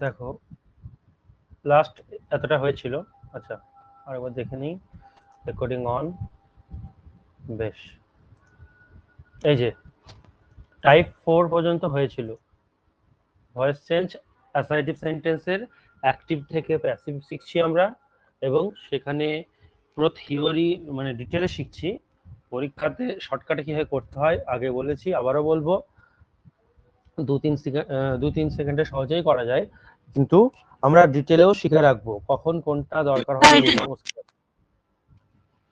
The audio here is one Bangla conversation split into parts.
দেখো লাস্ট এতটা হয়েছিল। আচ্ছা আরেকবার দেখে নিই। Recording on. বেশ, এই যে টাইপ 4 পর্যন্ত হয়েছিল। ভয়েস চেঞ্জ অ্যাসার্টিভ সেন্টেন্সের অ্যাক্টিভ থেকে প্যাসিভ শিখছি আমরা, এবং সেখানে পুরো থিওরি মানে ডিটেলে শিখছি। পরীক্ষাতে শর্টকাটে কিভাবে করতে হয় আগে বলেছি, আবারও বলবো। 2-3 সেকেন্ডে সহজেই করা যায়, কিন্তু আমরা ডিটেলেও শিখে রাখবো কখন কোনটা দরকার হবে এই সমস্ত।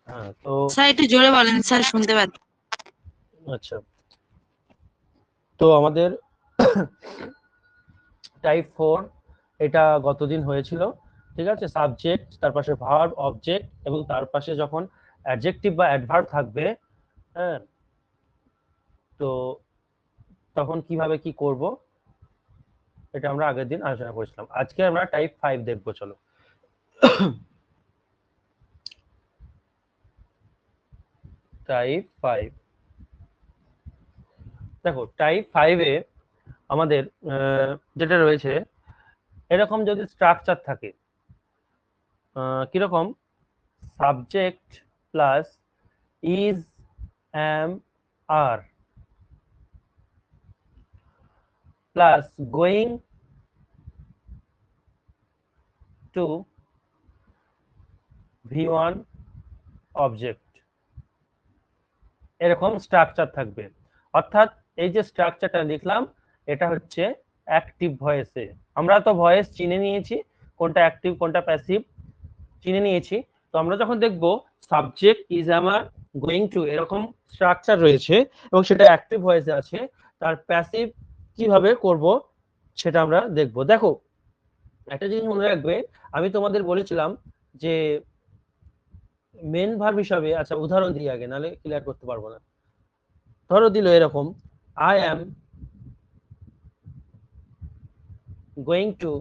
হ্যাঁ, তো স্যার একটু জোরে বলেন স্যার, শুনতে পাচ্ছি। আচ্ছা, তো আমাদের টাইপ 4 এটা গতদিন হয়েছিল। ঠিক আছে, সাবজেক্ট, তার পাশে ভার্ব, অবজেক্ট, এবং তার পাশে যখন অ্যাডজেক্টিভ বা অ্যাডভার্ব থাকবে, হ্যাঁ, তো তখন কিভাবে কি করব এটা আমরা আগের দিন আলোচনা করেছিলাম। আজকে আমরা টাইপ 5 দেখবো, চলো। টাইপ 5, দেখো টাইপ 5 এ আমাদের যেটা রয়েছে, এরকম যদি স্ট্রাকচার থাকে, কিরকম, subject plus is, am, are plus going to V1 object, এরকম স্ট্রাকচার থাকবে। অর্থাৎ এই যে স্ট্রাকচারটা লিখলাম, এটা হচ্ছে অ্যাক্টিভ ভয়েসে। আমরা তো ভয়েস চিনে নিয়েছি, কোনটা অ্যাক্টিভ কোনটা প্যাসিভ চিনে নিয়েছি। তো আমরা যখন দেখব সাবজেক্ট ইজ আমার গোয়িং টু এরকম স্ট্রাকচার রয়েছে এবং সেটা অ্যাক্টিভ ভয়েসে আছে, তার প্যাসিভ কিভাবে করব সেটা আমরা দেখব। দেখো একটা জিনিস মনে রাখবে, আমি তোমাদের বলেছিলাম যে মেন ভার্ব হিসাবে, আচ্ছা উদাহরণ দিই আগে, নাহলে ক্লিয়ার করতে পারবো না। ধরো দিল এরকম, I am going to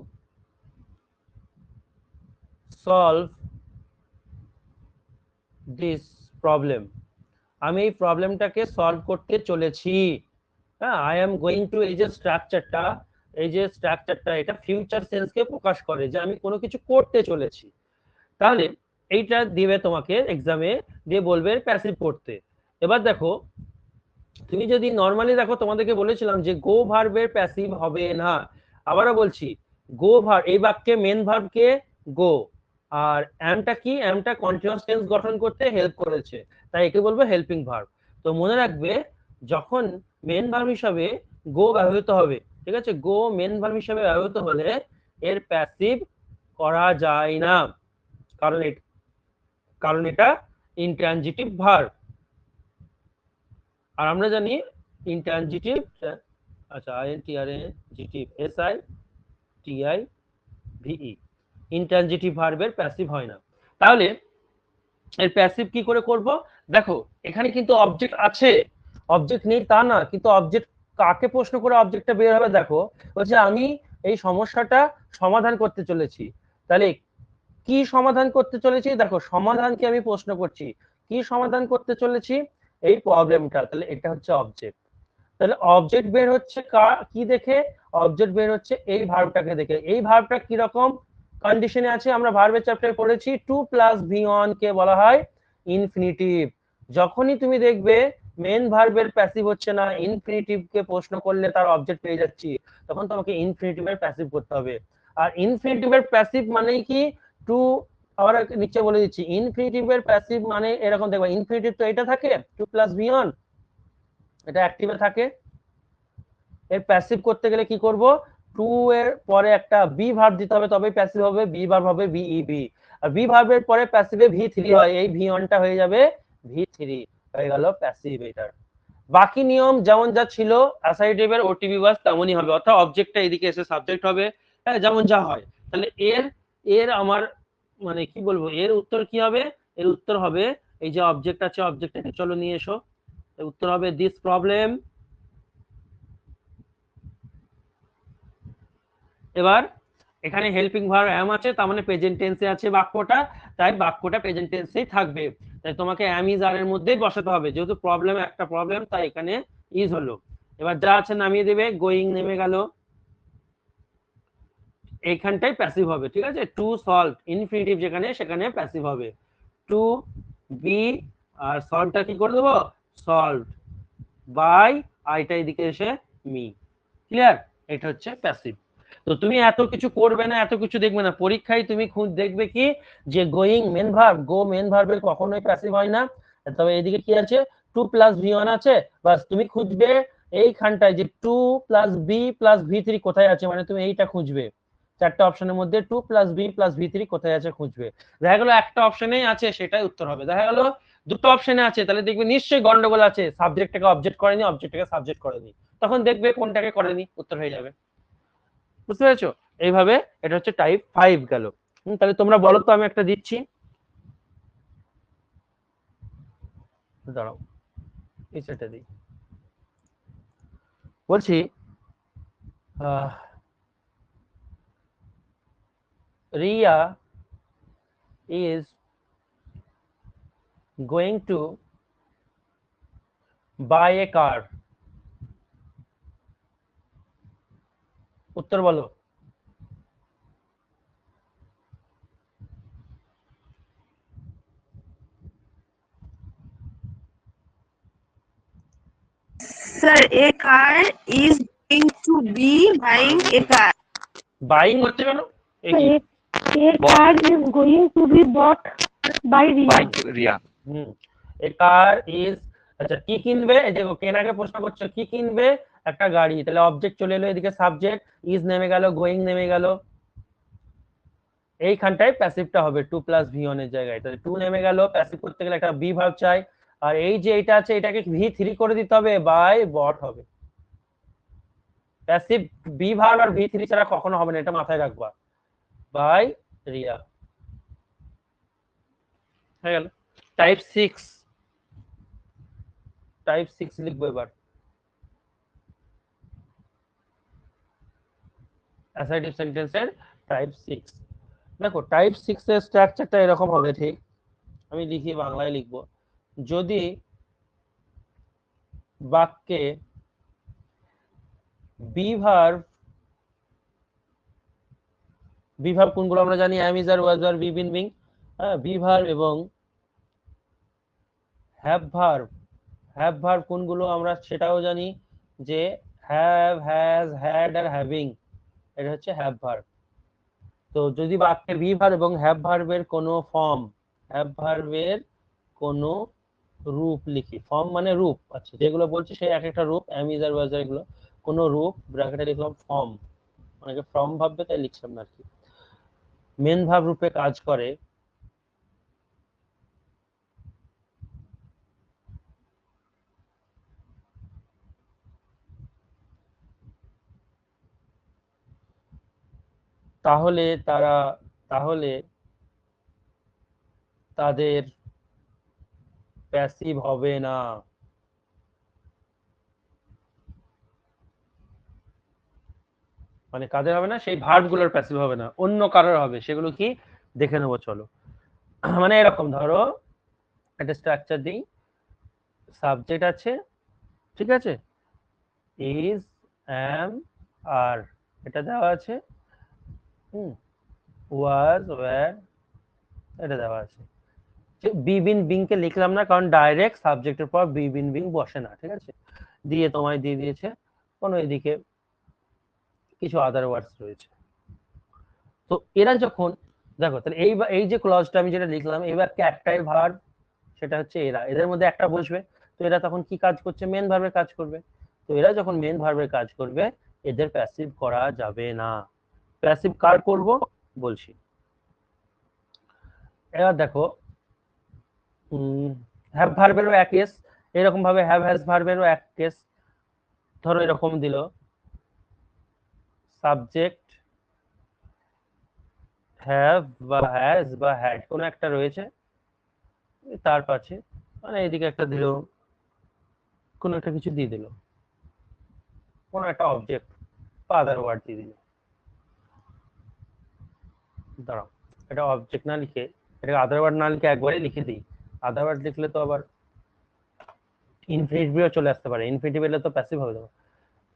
solve this problem, আমি এই প্রবলেমটাকে সলভ করতে চলেছি। হ্যাঁ, আই এম গোয়িং টু, এই যে স্ট্রাকচারটা, এটা ফিউচার সেন্সকে প্রকাশ করে যে আমি কোনো কিছু করতে চলেছি। তাহলে এইটা দিবে তোমাকে এক্সামে, দিয়ে বলবে প্যাসিভ করতে। এবার দেখো, তুমি যদি নর্মালি দেখো, তোমাদেরকে বলেছিলাম যে গো ভার্বের প্যাসিভ হবে না। আবারও বলছি, গো ভার্ব, এই বাক্যে মেন ভার্বকে গো, আর অ্যামটা কি, অ্যামটা কন্টিনিউয়াস টেন্স গঠন করতে হেল্প করেছে, তাই একে বলবো হেল্পিং ভার্ব। তো মনে রাখবে, যখন মেন ভার্ব হিসাবে গো ব্যবহৃত হবে, ঠিক আছে, গো মেন ভার্ব হিসাবে ব্যবহৃত হলে এর প্যাসিভ করা যায় না, কারণ এটা ইনট্রানজিটিভ ভার্ব। আর আমরা জানি ইনট্রানজিটিভ, আচ্ছা INTRANGITIV SITIVE, ইনট্রানজিটিভ ভার্বের প্যাসিভ হয় না। তাহলে এর প্যাসিভ কি করে করব? দেখো এখানে কিন্তু অবজেক্ট আছে, অবজেক্ট নেই তা না, কিন্তু অবজেক্ট কাকে প্রশ্ন করে অবজেক্টটা বের হবে, দেখো বলছে আমি এই সমস্যাটা সমাধান করতে চলেছি। তাহলে কি সমাধান করতে চলেছি, দেখো সমাধানকে আমি প্রশ্ন করছি, কি সমাধান করতে চলেছি, এই প্রবলেমটা, তাহলে এটা হচ্ছে অবজেক্ট। তাহলে অবজেক্ট বের হচ্ছে কি দেখে, অবজেক্ট বের হচ্ছে এই ভার্বটাকে দেখে। এই ভার্বটা কি রকম কন্ডিশনে আছে, আমরা ভার্বের চ্যাপ্টারে পড়েছি, 2 + V1 কে বলা হয় ইনফিনিটিভ। যখনই তুমি দেখবে মেন ভার্বের প্যাসিভ হচ্ছে না, ইনফিনিটিভ কে প্রশ্ন করলে তার অবজেক্ট পেয়ে যাচ্ছি, তখন তোমাকে ইনফিনিটিভের প্যাসিভ করতে হবে। আর ইনফিনিটিভের প্যাসিভ মানেই কি, টু, আবার নিচে বলে দিচ্ছি, ইনফিনিটিভের প্যাসিভ মানে এরকম, দেখবে ইনফিনিটিভ তো এটা থাকে 2 + V1, এটা অ্যাক্টিভে থাকে। এর প্যাসিভ করতে গেলে কি করব, টু এর পরে একটা বি ভার্ব দিতে হবে, তবেই প্যাসিভ হবে, বি ভার্ব হবে VEB, আর বি ভার্বের পরে প্যাসিভে V3 হয়, এই V1 টা হয়ে যাবে V3, হয়ে গেল প্যাসিভ এটার। বাকি নিয়ম যেমন যা ছিল অ্যাসার্টিভের ওটিভি ওয়াজ তেমনই হবে, অর্থাৎ অবজেক্টটা এদিকে এসে সাবজেক্ট হবে, হ্যাঁ যেমন যা হয়। তাহলে এর এর আমার মানে কি বলবো, এর উত্তর কি হবে, এর উত্তর হবে, এই যে অবজেক্ট আছে, অবজেক্টটাকে চলো নিয়ে এসো, এর উত্তর হবে দিস প্রবলেম। এবার এখানে হেল্পিং ভার্ব অ্যাম আছে, তার মানে প্রেজেন্ট টেন্সে আছে বাক্যটা, তাই বাক্যটা প্রেজেন্ট টেন্সেই থাকবে, তাই তোমাকে অ্যাম ইজ আর এর মধ্যেই বসাতে হবে, যেহেতু প্রবলেম একটা প্রবলেম, তাই এখানে ইজ হলো। এবার যা আছে নামিয়ে দেবে, গোয়িং নেমে গেল, এইখানটাই প্যাসিভ হবে, ঠিক আছে। টু সল্ট ইনফিনিটিভ যেখানে সেখানে প্যাসিভ হবে। টু বি আর সল্টটা কি করে দেবো, সল্ট বাই আইটা এদিকে এসে মি। ক্লিয়ার? এটা হচ্ছে প্যাসিভ। তো তুমি এত কিছু করবে না, এত কিছু দেখবে না, পরীক্ষায় তুমি দেখবে কি যে গোয়িং মেন ভার্ব, গো মেন ভার্বের কখনোই প্যাসিভ হয় না। তবে এদিকে কি আছে, টু প্লাস ভি ওয়ান আছে, বাস তুমি খুঁজবে এইখানটায় যে to plus be plus V three কোথায় আছে, মানে তুমি এইটা খুঁজবে, চারটা অপশনের মধ্যে to plus be plus V three কোথায় আছে খুঁজবে। দেখা গেলো একটা অপশনেই আছে, সেটাই উত্তর হবে। দেখা গেলো দুটো অপশনে আছে, তাহলে দেখবে নিশ্চয়ই গন্ডগোল আছে, সাবজেক্টটাকে অবজেক্ট করেনি, অবজেক্টটাকে সাবজেক্ট করেনি, তখন দেখবে কোনটাকে করেনি, উত্তর হয়ে যাবে। বুঝতে পেরেছো? এইভাবে এটা হচ্ছে টাইপ 5 গেল। তাহলে তোমরা বলো তো, আমি একটা দিচ্ছি, দাঁড়াও এই সেটা দিই। বলছি Riya is going to buy a car. উত্তর বলো। Sir, a car is going to be buying a car. Buying হচ্ছে কেন? এ কি? A car is going to be bought by Ria. Riya A car is, আচ্ছা কি কিনবে, এই যে কেনাকে প্রশ্ন করছো, কি কিনবে, একটা গাড়ি, তাহলে অবজেক্ট চলে এলো, এদিকে সাবজেক্ট ইজ নেমে গেল, গোয়িং নেমে গেল, এইখানটায় প্যাসিভটা হবে টু প্লাস ভি ওয়ান এর জায়গায়, তাহলে টু নেমে গেল, প্যাসিভ করতে গেলে একটা বি ভার্ব চাই, আর এই যে এটা আছে এটাকে ভি থ্রি করে দিতে হবে, বাই বট হবে। প্যাসিভ বি ভার্ব আর ভি থ্রি ছাড়া কখনো হবে না, এটা মাথায় রাখবা, বাই রিয়া। হয়ে গেল। টাইপ 6, টাইপ 6 লিখবো এবার। অ্যাসার্টিভ সেন্টেন্সের টাইপ 6। দেখো টাইপ 6 এর স্ট্রাকচারটা এরকম হবে, ঠিক আমি লিখি, বাংলায় লিখবো, যদি বাক্যে বি ভার্ব কোনগুলো আমরা জানি, am is are was are be been being, be verb এবং হ্যাভ ভার্ব কোনগুলো আমরা সেটাও জানি, যে have, has, had are having, এটা হচ্ছে হ্যাভ ভার্ব। তো যদি বাক্যে বি ভার্ব এবং হ্যাভ ভার্বের কোনো ফর্ম, হ্যাভ ভার্বের কোনো রূপ লিখি, ফর্ম মানে রূপ, আচ্ছা যেগুলো বলছি সেই এক একটা রূপ, am is are was are এগুলো কোনো রূপ, ব্র্যাকেটে লিখলাম ফর্ম, অনেকে ফর্ম ভাববে তাই লিখলাম না আর কি, মেন ভার্ব রূপে কাজ করে, তাহলে তাদের প্যাসিভ হবে না। মানে কাদের হবে না, সেই ভার্বগুলোর প্যাসিভ হবে না, অন্য কারোর হবে, সেগুলো কি দেখে নেবো চলো। মানে এরকম ধরো একটা স্ট্রাকচার দিই, সাবজেক্ট আছে, ঠিক আছে, ইজ, অ্যাম, আর, এটা দেওয়া আছে, ওয়াজ, ওয়্যার, এটা দেওয়া আছে। বি বিন বিং কে লিখলাম না, কারণ ডাইরেক্ট সাবজেক্টের পর বি বিন বিং বসে না, ঠিক আছে, দিয়ে তোমায় দিয়ে দিয়েছে কোনো এদিকে কিছু আদার ওয়ার্ডস রয়েছে। তো এরা যখন, দেখো তাহলে এই যে ক্লজটা আমি যেটা লিখলাম, এবার একটাই ভার্ব, সেটা হচ্ছে এরা, এদের মধ্যে একটা বসবে, তো এরা তখন কি কাজ করছে, মেন ভার্বের কাজ করবে। তো এরা যখন মেন ভার্বের কাজ করবে, এদের প্যাসিভ করা যাবে না। প্যাসিভ কার করব বলছি। এবার দেখো হ্যাভ ভার্বেরও এক কেস, এরকম ভাবে হ্যাভ হ্যাজ ভার্বেরও এক কেস। ধরো এরকম দিল, সাবজেক্ট হ্যাভ বা হ্যাজ বা হ্যাড কোনো একটা রয়েছে, তার পাশে মানে এদিকে একটা দিল, কোনো একটা কিছু দিয়ে দিল, কোনো একটা অবজেক্ট বা আদার ওয়ার্ড দিয়ে দিল। দাঁড়াও, এটা অবজেক্ট না লিখে, এটাকে আদার ওয়ার্ড না লিখে একবারে লিখে দিই। আদার ওয়ার্ড লিখলে তো আবার ইনফিনিটিভও চলে আসতে পারে, ইনফিনিটিভ এলে তো প্যাসিভ হবে।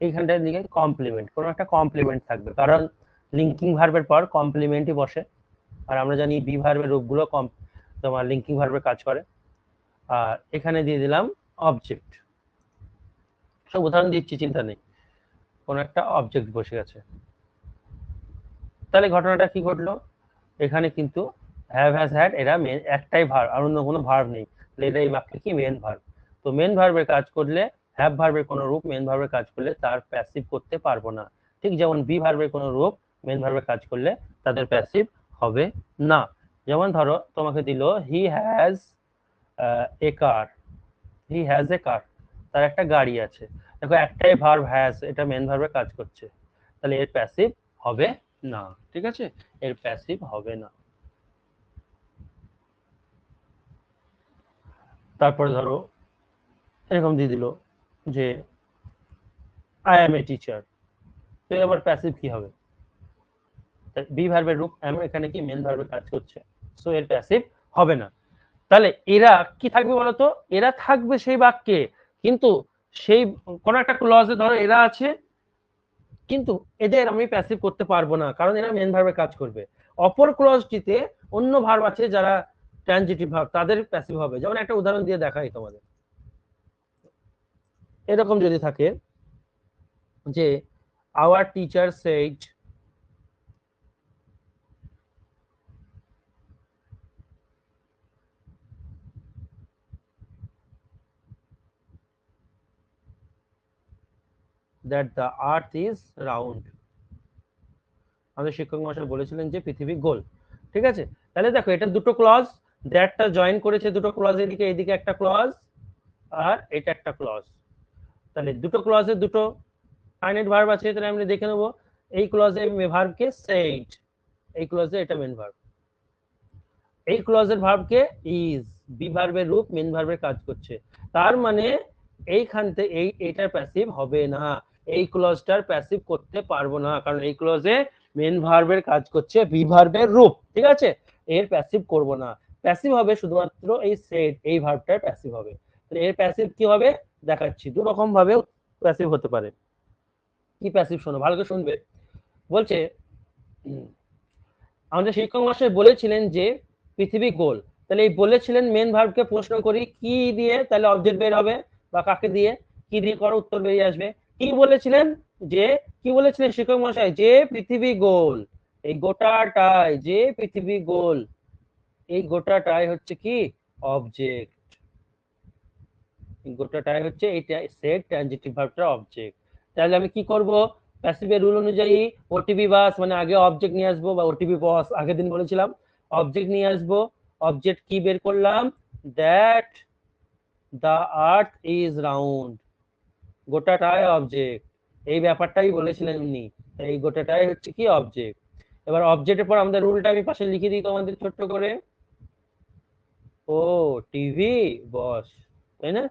এইখানটায় লিখে কমপ্লিমেন্ট, কোনো একটা কমপ্লিমেন্ট থাকবে, কারণ লিঙ্কিং ভার্বের পর কমপ্লিমেন্টই বসে, আর আমরা জানি বি ভার্বের রূপগুলো তোমার লিঙ্কিং ভার্বের কাজ করে। আর এখানে দিয়ে দিলাম অবজেক্ট, সব উদাহরণ দিচ্ছি, চিন্তা নেই, কোন একটা অবজেক্ট বসে গেছে। তাহলে ঘটনাটা কি ঘটলো, এখানে কিন্তু হ্যাভ হ্যাজ হ্যাড এরা মেন একটাই ভার্ব, আর অন্য কোনো ভার্ব নেই, এটা এই বাক্যে কি মেন ভার্ব। তো মেন ভার্বের কাজ করলে, হ্যাভ ভার্বের কোনো রূপ মেন ভার্বের কাজ করলে তার প্যাসিভ করতে পারবো না, ঠিক যেমন বি ভার্বের কোনো রূপ মেন ভার্বের কাজ করলে তাদের প্যাসিভ হবে না। যেমন ধরো তোমাকে দিল he has a car, he has a কার, তার একটা গাড়ি আছে। দেখো একটাই ভার্ব হ্যাজ, এটা মেন ভার্বের কাজ করছে, তাহলে এর প্যাসিভ হবে না, ঠিক আছে, এর প্যাসিভ হবে না। তারপরে ধরো এরকম দিয়ে দিল যে আই এম এ টিচার, তো এবার প্যাসিভ কি হবে, বি ভার্বের রূপ এম এখানে কি মেন ভার্বের কাজ করছে, সো এর প্যাসিভ হবে না। তাহলে এরা কি থাকবে বলতো, এরা থাকবে সেই বাক্যে, কিন্তু সেই কোন একটা ক্লজে ধরো এরা আছে, কিন্তু এদের আমি প্যাসিভ করতে পারবো না, কারণ এরা মেন ভার্বের কাজ করবে। অপর ক্লজটিতে অন্য ভার্ব আছে যারা ট্রানজিটিভ ভার্ব, তাদের প্যাসিভ হবে। যেমন একটা উদাহরণ দিয়ে দেখাই তোমাদের, এরকম যদি থাকে যে our teacher said that the earth is round, আমাদের শিক্ষক মহাশয় বলেছিলেন যে পৃথিবী গোল, ঠিক আছে। তাহলে দেখো এটা দুটো ক্লজ, দ্যাটটা জয়েন করেছে দুটো ক্লজের দিকে, এইদিকে একটা ক্লজ আর এটা একটা ক্লজ, তাহলে দুটো ক্লজের দুটো ফাইনাইট ভার্ব আছে, তাহলে আমরা দেখে নেব এই ক্লজে ভার্বকে সেড, এই ক্লজে এটা মেন ভার্ব, এই ক্লজের ভার্বকে ইজ, বি ভার্বের রূপ মেন ভার্বের কাজ করছে, তার মানে এইখান থেকে এইটার প্যাসিভ হবে না, এই ক্লজটার প্যাসিভ করতে পারবো না, কারণ এই ক্লজে মেন ভার্বের কাজ করছে বি ভার্বের রূপ, ঠিক আছে, এর প্যাসিভ করব না। প্যাসিভ হবে শুধুমাত্র এই সেড, এই ভার্বটার প্যাসিভ হবে। তাহলে এর প্যাসিভ কি হবে দেখাচ্ছি, দু রকম ভাবে প্যাসিভ হতে পারে। কি প্যাসিভ শোনো, ভালো করে শুনবে। বলছে আমাদের শিক্ষক মহাশয় বলেছিলেন যে পৃথিবী গোল, তাহলে এই বলেছিলেন মেন ভার্বকে প্রশ্ন করি কি দিয়ে, তাহলে অবজেক্ট বের হবে, বা কাকে দিয়ে, কি দিয়ে করো উত্তর বেরিয়ে আসবে। কি বলেছিলেন, যে কি বলেছিলেন শিক্ষক মহাশয়, যে পৃথিবী গোল, এই গোটাটাই যে পৃথিবী গোল, এই গোটাটাই হচ্ছে কি অবজেক্ট, গোটাটাই হচ্ছে এইটা সেড ট্রানজিটিভ ভার্বটা অবজেক্ট। তাহলে আমি কি করব, প্যাসিভের রুল অনুযায়ী ওটিবি বাস মানে আগে অবজেক্ট নিয়ে আসবো, বা ওটিবি বস আগের দিন বলেছিলাম, অবজেক্ট নিয়ে আসবো। অবজেক্ট কি বের করলাম, that the earth is round, গোটাটাই অবজেক্ট, এই ব্যাপারটাই বলেছিলেন উনি, এই গোটাটাই হচ্ছে কি অবজেক্ট। এবার অবজেক্টের পর আমাদের রুলটা আমি পাশে লিখে দিই তোমাদের ছোট্ট করে, ও টিভি বস, তাই না।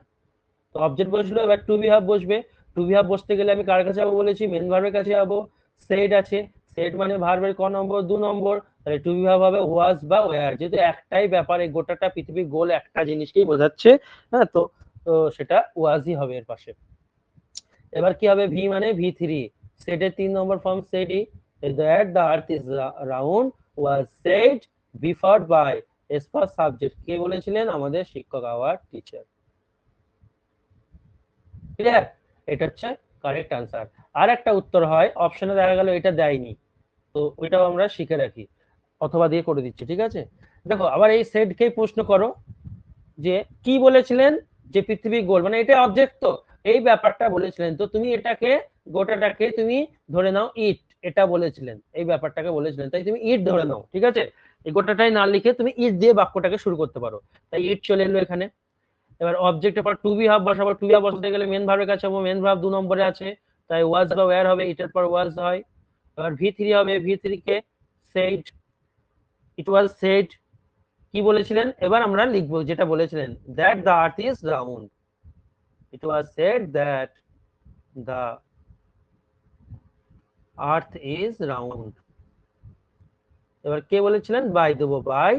তো অবজেক্ট বসলো, এবার টু বি হাব বসবে, টু বি হাব বসতে গেলে আমি কার কাছে যাবো বলেছি, মেন ভার্বের কাছে যাবো। সেট আছে, সেট মানে ভার্বের ক নম্বর, 2 নম্বর, তাহলে টু বি হাব হবে ওয়াজ বা ওয়্যার, যেহেতু একটাই ব্যাপার, এই গোটাটা পৃথিবী গোল একটা জিনিসকেই বোঝাচ্ছে, হ্যাঁ, তো তো সেটা ওয়াজই হবে এর পাশে। এবার কি হবে, ভি মানে V3, সেটের 3 নম্বর ফর্ম সেটই, that the earth is round was said before by S for subject, কে বলেছিলেন, আমাদের শিক্ষক আওয়ার টিচার। ক্লিয়ার, এটা হচ্ছে কারেক্ট আনসার। আর একটা উত্তর হয় অপশনে দেখা গেল এটা দেয়নি, তো ওইটাও আমরা শিখে রাখি, অথবা দিয়ে করে দিচ্ছি, ঠিক আছে। দেখো আবার এই সেটকেই প্রশ্ন করো যে কি বলেছিলেন, যে পৃথিবী গোল, মানে এটা অবজেক্ট, তো এই ব্যাপারটা বলেছিলেন, তো তুমি এটাকে গোটাটাকে তুমি ধরে নাও ইট, এটা বলেছিলেন, এই ব্যাপারটাকে বলেছিলেন, তাই তুমি ইট ধরে নাও, ঠিক আছে। এই গোটাটাই না লিখে তুমি ইট দিয়ে বাক্যটাকে শুরু করতে পারো, তাই ইট চলে এলো এখানে। এবার অবজেক্টের পর টু বি হাব বসাবো, টু বি হাব বসাতে গেলে মেন ভার্বের কাছে যাবো, মেন ভার্ব 2 নম্বরে আছে, তাই ওয়াজ বা ওয়্যার হবে, ইটের পর ওয়াজ হয়। এবার V3 হবে, V3 কে সেড, ইট ওয়াজ সেড, কি বলেছিলেন, এবার আমরা লিখবো যেটা বলেছিলেন, that the earth is round, it was said that the earth is round. এবার কে বলেছিলেন, বাই দেবো, বাই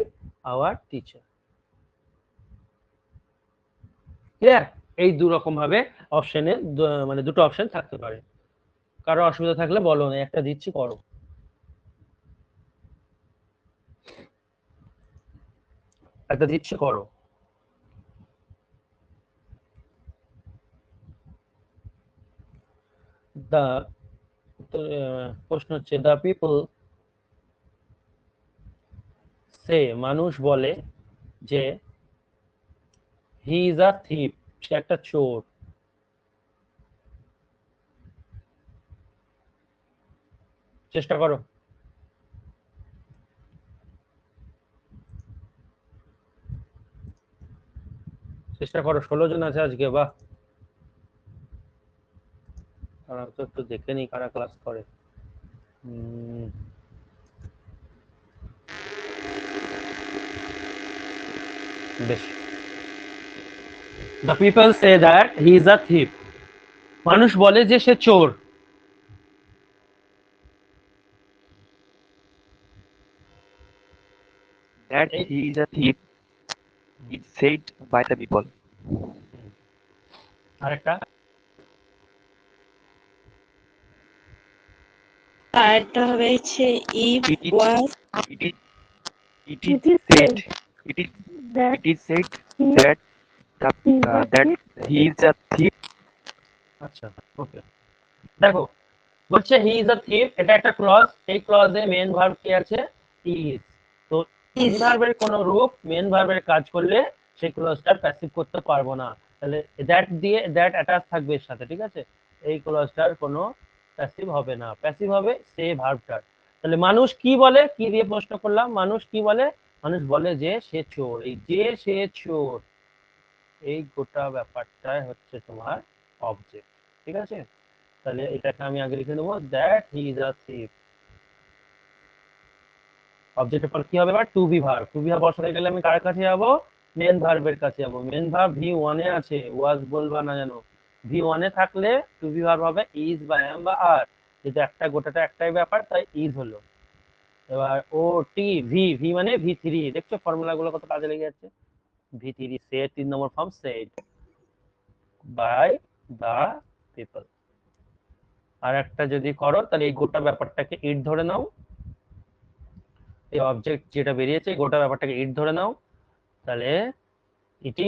আওয়ার টিচার। ক্লিয়ার, এই দু রকম ভাবে অপশনে মানে দুটো অপশন থাকতে পারে, কারো অসুবিধা থাকলে বলো, একটা দিচ্ছি করো। একটা দিচ্ছে করো। দা প্রশ্ন হচ্ছে দা পিপল সে, মানুষ বলে যে হি ইজ আ থিপ, সে একটা চোর। চেষ্টা করো। চেষ্টা করো, 16 জন আছে আজকে, বাহ। তারা তো একটু দেখে নি কারা ক্লাস করে। বেশ। The people say that he is a থিপ, মানুষ বলে যে সে চোর। That he is a thief is said by the people. আরেকটা, আরেকটা হবে হচ্ছে if It is was it is it It is is said said it is that it is said he that is a that thief. he is a thief. আচ্ছা ওকে। দেখো বলছে হি ইজ আ থিপ, এটা একটা ক্লজ, এই ক্লজে মেন ভার্ব কি আছে? ইজ। তো মেন is ভার্বের কোন রূপ মেন ভার্বের কাজ করলে সেই ক্লজটা প্যাসিভ করতে পারবো না, তাহলে দ্যাট দিয়ে দ্যাট অ্যাটাচ থাকবে এর সাথে, ঠিক আছে? এই ক্লজটার কোনো প্যাসিভ হবে না, প্যাসিভ হবে সে ভার্বটার। তাহলে মানুষ কি বলে, কি দিয়ে প্রশ্ন করলাম, মানুষ কি বলে? মানুষ বলে যে সে চোর। এই যে সে চোর, এই গোটা ব্যাপারটাই হচ্ছে তোমার অবজেক্ট, ঠিক আছে? তাহলে এটাকে আমি আগে লিখে নেবো দ্যাট হি ইজ আ থিপ। অবজেক্টের পর কি হবে? এবার to be verb, to be verb বসাতে গেলে আমি কার কাছে যাবো? মেন ভার্বের কাছে যাবো। মেন ভার্ব ভি ওয়ানে আছে, ওয়াজ বলবা না জানো। ভি ওয়ানে থাকলে টু বি ভার্ব হবে ইজ বা এম বা আর, যেহেতু একটা গোটাটা একটাই ব্যাপার তাই ইজ হলো। এবার ও টি ভি, ভি মানে ভি থ্রি, দেখছো ফর্মুলা গুলো কত কাজে লেগে যাচ্ছে। ভি থ্রি সে 3 নম্বর form, said by the people. আর একটা যদি করো তাহলে এই গোটা ব্যাপারটাকে ইট ধরে নাও, এই অবজেক্ট যেটা বেরিয়েছে গোটা ব্যাপারটাকে ইট ধরে নাও, তাহলে ইট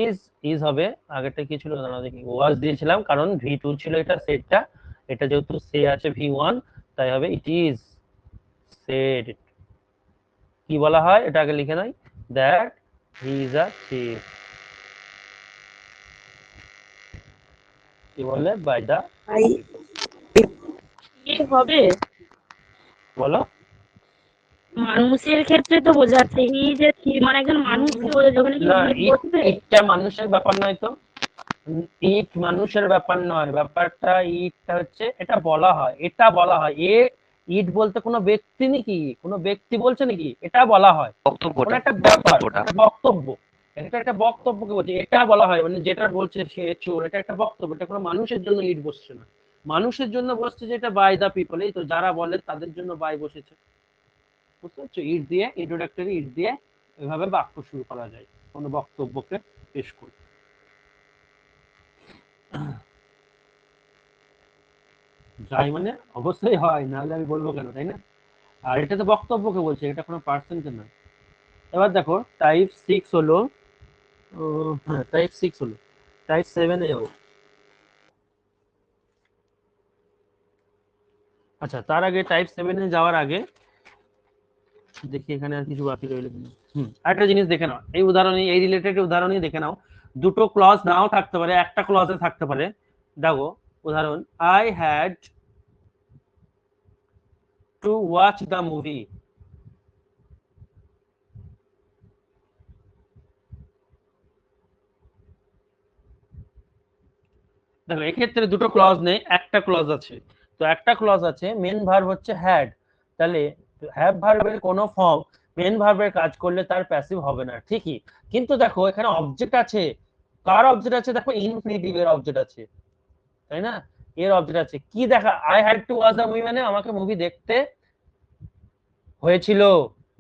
ইজ হবে। আগেরটা কি ছিল জানা, দেখি ওয়াজ দিয়েছিলাম কারণ ভি টু ছিল এটা সেটটা, এটা যেহেতু সে আছে ভি ওয়ান তাই হবে ইট ইজ সেড। কি বলা হয় এটা আগে লিখে নাই, that he is a thief. কি বলে? বাই দা I হবে বলো। মানুষের ক্ষেত্রে তো বোঝাচ্ছে হি যে মানে একজন মানুষকে বোঝাচ্ছে, ওখানে কি না, হি বসবে? ইটটা মানুষের ব্যাপার নয় তো, ইট মানুষের ব্যাপার নয়, ব্যাপারটা ইটটা হচ্ছে এটা বলা হয়, এটা বলা হয় এ ইট বলতে কোনো ব্যক্তি নাকি, কোনো ব্যক্তি বলছে নাকি, এটা বলা হয় কোন বক্তব্যটা একটা ব্যাপার, বক্তব্যটা একটা বক্তব্য। এটা একটা বক্তব্যকে বলছে, এটা বলা হয় মানে যেটা বলছে সে চোর, এটা একটা বক্তব্য, এটা কোনো মানুষের জন্য ইট বসছে না। মানুষের জন্য বসছে যেটা বাই দা পিপল, এই তো যারা বলে তাদের জন্য বাই বসেছে, বুঝতে পারছো? ইট দিয়ে ইন্ট্রোডাক্টরি ইট দিয়ে এভাবে বাক্য শুরু করা যায় কোনো বক্তব্যকে পেশ করে। যাই মানে অবশ্যই হয়, নাহলে আমি বলবো কেন, তাই না? আর এটা তো বক্তব্যকে বলছে, এটা কোনো পার্সনকে না। এবার দেখো টাইপ 6 হলো, হ্যাঁ টাইপ 6 হলো, টাইপ 7 এও। আচ্ছা তার আগে টাইপ 7 এ যাওয়ার আগে দেখি এখানে আর কিছু বাকি রইল কিনা। আরেকটা জিনিস দেখে নাও, এই উদাহরণে এই রিলেটেড উদাহরণই দেখে নাও, দুটো ক্লজ নাও থাকতে পারে, একটা ক্লজে থাকতে পারে। দেখো উদাহরণ, I had to watch the movie. দেখো এক্ষেত্রে দুটো ক্লজ নেই, একটা ক্লজ আছে। তো একটা ক্লজ আছে, মেন ভার্ব হচ্ছে হ্যাড, তাহলে হ্যাভ ভার্বের কোনো ফর্ম মেন ভার্বের কাজ করলে তার প্যাসিভ হবে না, ঠিকই। কিন্তু দেখো এখানে অবজেক্ট আছে, কার অবজেক্ট আছে? দেখো ইনফিনিটিভ এর অবজেক্ট আছে, তাই না? এর অবজেক্ট আছে, কি দেখা? I had to watch the movie মানে আমাকে মুভি দেখতে হয়েছিল।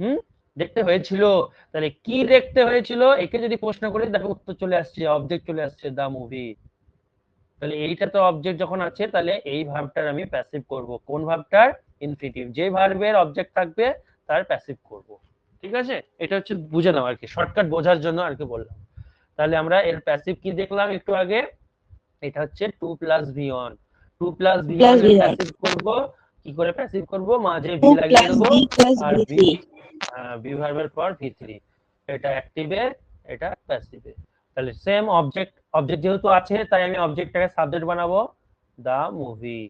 হুম, দেখতে হয়েছিল। তাহলে কি দেখতে হয়েছিল, একে যদি প্রশ্ন করি দেখো উত্তর চলে আসছে, অবজেক্ট চলে আসছে দা মুভি। তাহলে এইটা তো অবজেক্ট যখন আছে তাহলে এই ভার্বটার আমি প্যাসিভ করব। কোন ভার্বটার? ইনফিনিটিভ। যে ভার্বের অবজেক্ট থাকবে তার প্যাসিভ করব, ঠিক ঠিক আছে, এটা হচ্ছে বুঝে নাও আর কি, শর্টকাট বোঝার জন্য আর কি বললাম। তাহলে আমরা এর প্যাসিভ কি দেখলাম একটু আগে, এটা হচ্ছে 2 + v1, 2 + v1 প্লাস এর বি ওয়ান, প্যাসিভ করব, কি করে প্যাসিভ করব, মাঝে টু v লাগিয়ে প্লাস দেব, বি প্লাস আর বি v, থ্রি। v ভার্বের পর v3, এটা অ্যাক্টিভে, এটা প্যাসিভে। তাহলে সেম অবজেক্ট, অবজেক্ট যেহেতু আছে তাই আমি অবজেক্টটাকে সাবজেক্ট বানাবো, দা মুভি,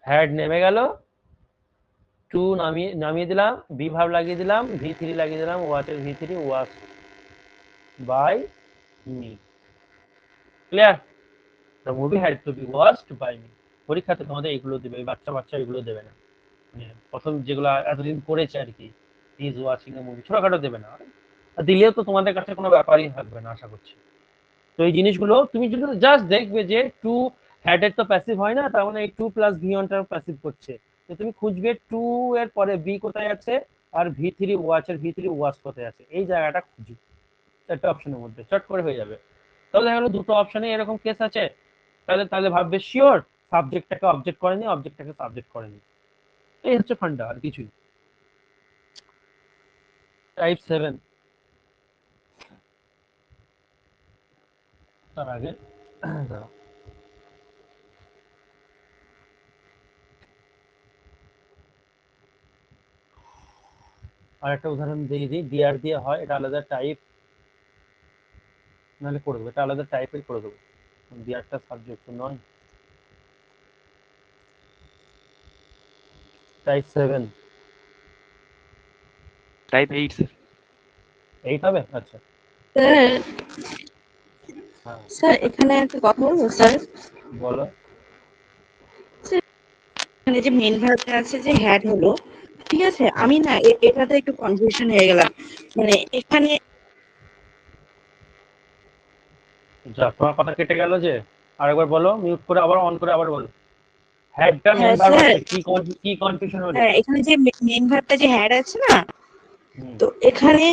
হ্যাড নেমে গেল, 2 নামিয়ে দিলাম, বি ভার্ব লাগিয়ে দিলাম, v3 লাগিয়ে দিলাম, ওয়াচের v3, watch by me. Clear? The movie had to be watched by me. পরীক্ষাতে তোমাদের এগুলো দেবে, এই বাচ্চা বাচ্চা এগুলো দেবে না, মানে প্রথম যেগুলো এতদিন পড়েছে আর কি, ইজ ওয়াচিং এ মুভি, ছোটখাটো দেবে না, আর দিলেও তো তোমাদের কাছে কোনো ব্যাপারই থাকবে না আশা করছি। তো এই জিনিসগুলো তুমি যদি জাস্ট দেখবে যে টু হ্যাডের তো প্যাসিভ হয় না, তার মানে এই 2 + v1 টার প্যাসিভ করছে, তো তুমি খুঁজবে 2 এর পরে বি কোথায় আছে, আর v3 ওয়াচের v3 ওয়াচ কোথায় আছে, এই জায়গাটা খুঁজি, চারটে অপশনের মধ্যে চট করে হয়ে যাবে। তাহলে দেখা গেলো দুটো অপশনে এরকম কেস আছে, তাহলে তাহলে ভাববে শিওর সাবজেক্টটাকে অবজেক্ট করেনি, অবজেক্টটাকে সাবজেক্ট করেনি, এই হচ্ছে ফান্ডা, আর কিছুই। টাইপ 7, তার আগে দাঁড়াও। আর একটা উদাহরণ দিয়ে দিই, ডিআর দিয়ে হয়, এটা আলাদা টাইপ, নাহলে করে দেবো, এটা আলাদা টাইপের করে দেবো, ডিআরটা সাবজেক্ট নয়। Type 7, type 8 sir. 8 হবে, আচ্ছা। স্যার, হ্যাঁ স্যার এখানে একটা কথা বলবো স্যার। বলো। এখানে যে মেন ভার্বটা আছে যে হ্যাড হলো, ঠিক আছে, আমি না এটাতে একটু কনফিউশন হয়ে গেলাম, মানে এখানে। যা, তোমার কথা কেটে গেল যে, আরেকবার বলো, মিউট করে আবার অন করে আবার বলো। হেডটা মেন হ্যাঁ ভার্ব স্যার, আছে, কি কনফিউশন হলো? হ্যাঁ এখানে যে মেন ভার্বটা যে হ্যাড আছে না, হুম, তো এখানে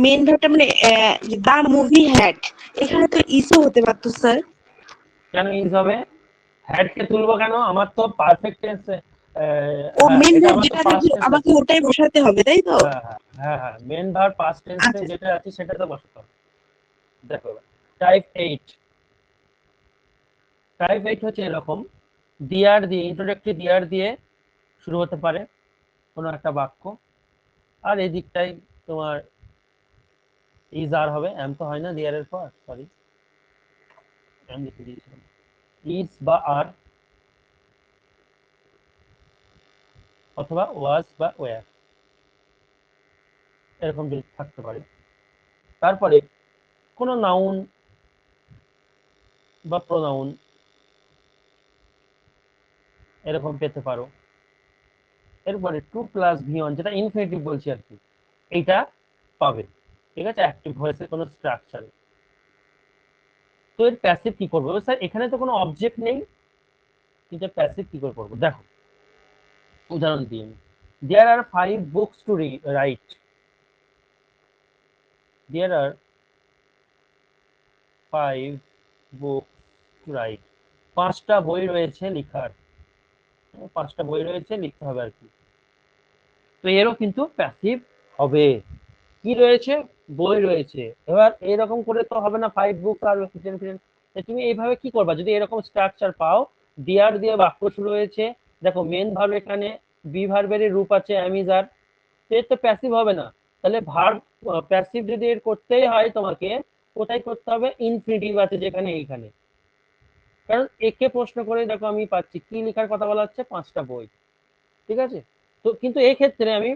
মেন ভার্বটা মানে দা মুভি হ্যাড, এখানে তো ইসও হতে পারতো স্যার। কেন ইজ হবে? হেড কে তুলবো কেন? আমার তো পারফেক্ট টেন্স, ও হ্যাঁ মেন এটা ভার্ব আমার তো যেটা পাস্ট থাকবে টেন্স আমাকে আছে। ওটাই বসাতে হবে, তাই তো? হ্যাঁ হ্যাঁ হ্যাঁ হ্যাঁ, মেন ভার্ব পাস্ট টেন্সে আচ্ছা যেটা আছে সেটা তো বসাতে হবে। দেখো, টাইপ 8, টাইপ 8 হচ্ছে এরকম, ডিআর দিয়ে, ইন্ট্রোডাক্টরি ডিআর দিয়ে শুরু হতে পারে কোনো একটা বাক্য, আর এই দিকটাই তোমার ইজ আর হবে, এম তো হয় না ডিআর এর পর, সরি এম লিখে দিয়েছিলাম, ইজ বা আর, অথবা ওয়াজ বা ওয়্যার, এরকম যদি থাকতে পারে। তারপরে কোনো নাউন বা প্রোনাউন এরকম পেতে পারো। এরপরে 2 + v1 যেটা ইনফিনিটিভ বলছি আর কি, এইটা পাবে, ঠিক আছে, অ্যাক্টিভ ভয়েসের কোনো স্ট্রাকচারে। তো এর প্যাসিভ কি করবো স্যার, এখানে তো কোনো অবজেক্ট নেই, কিন্তু প্যাসিভ কি করে করবো দেখো, উদাহরণ দিই আমি, there are 5 books to write, there are 5 books to write, 5টা বই রয়েছে লিখার, 5টা বই রয়েছে লিখতে হবে আর কি। তো এরও কিন্তু প্যাসিভ হবে, কি রয়েছে, বই রয়েছে। এবার এরকম করে তো হবে না 5 বুক আর তুমি এইভাবে কি করবা যদি এরকম স্ট্রাকচার পাও, ডিআর দিয়ে বাক্য শুরু হয়েছে, দেখো মেন ভার্ব এখানে বি ভার্বের রূপ আছে অ্যামিজার, এর তো প্যাসিভ হবে না, তাহলে ভার্ব প্যাসিভ যদি এর করতেই হয় তোমাকে, কোথায় করতে হবে, ইনফিনিটিভ আছে যেখানে এইখানে, কারণ একে প্রশ্ন করে দেখো আমি পাচ্ছি কি লেখার কথা বলা হচ্ছে, 5টা বই, ঠিক আছে। তো কিন্তু এই ক্ষেত্রে আমি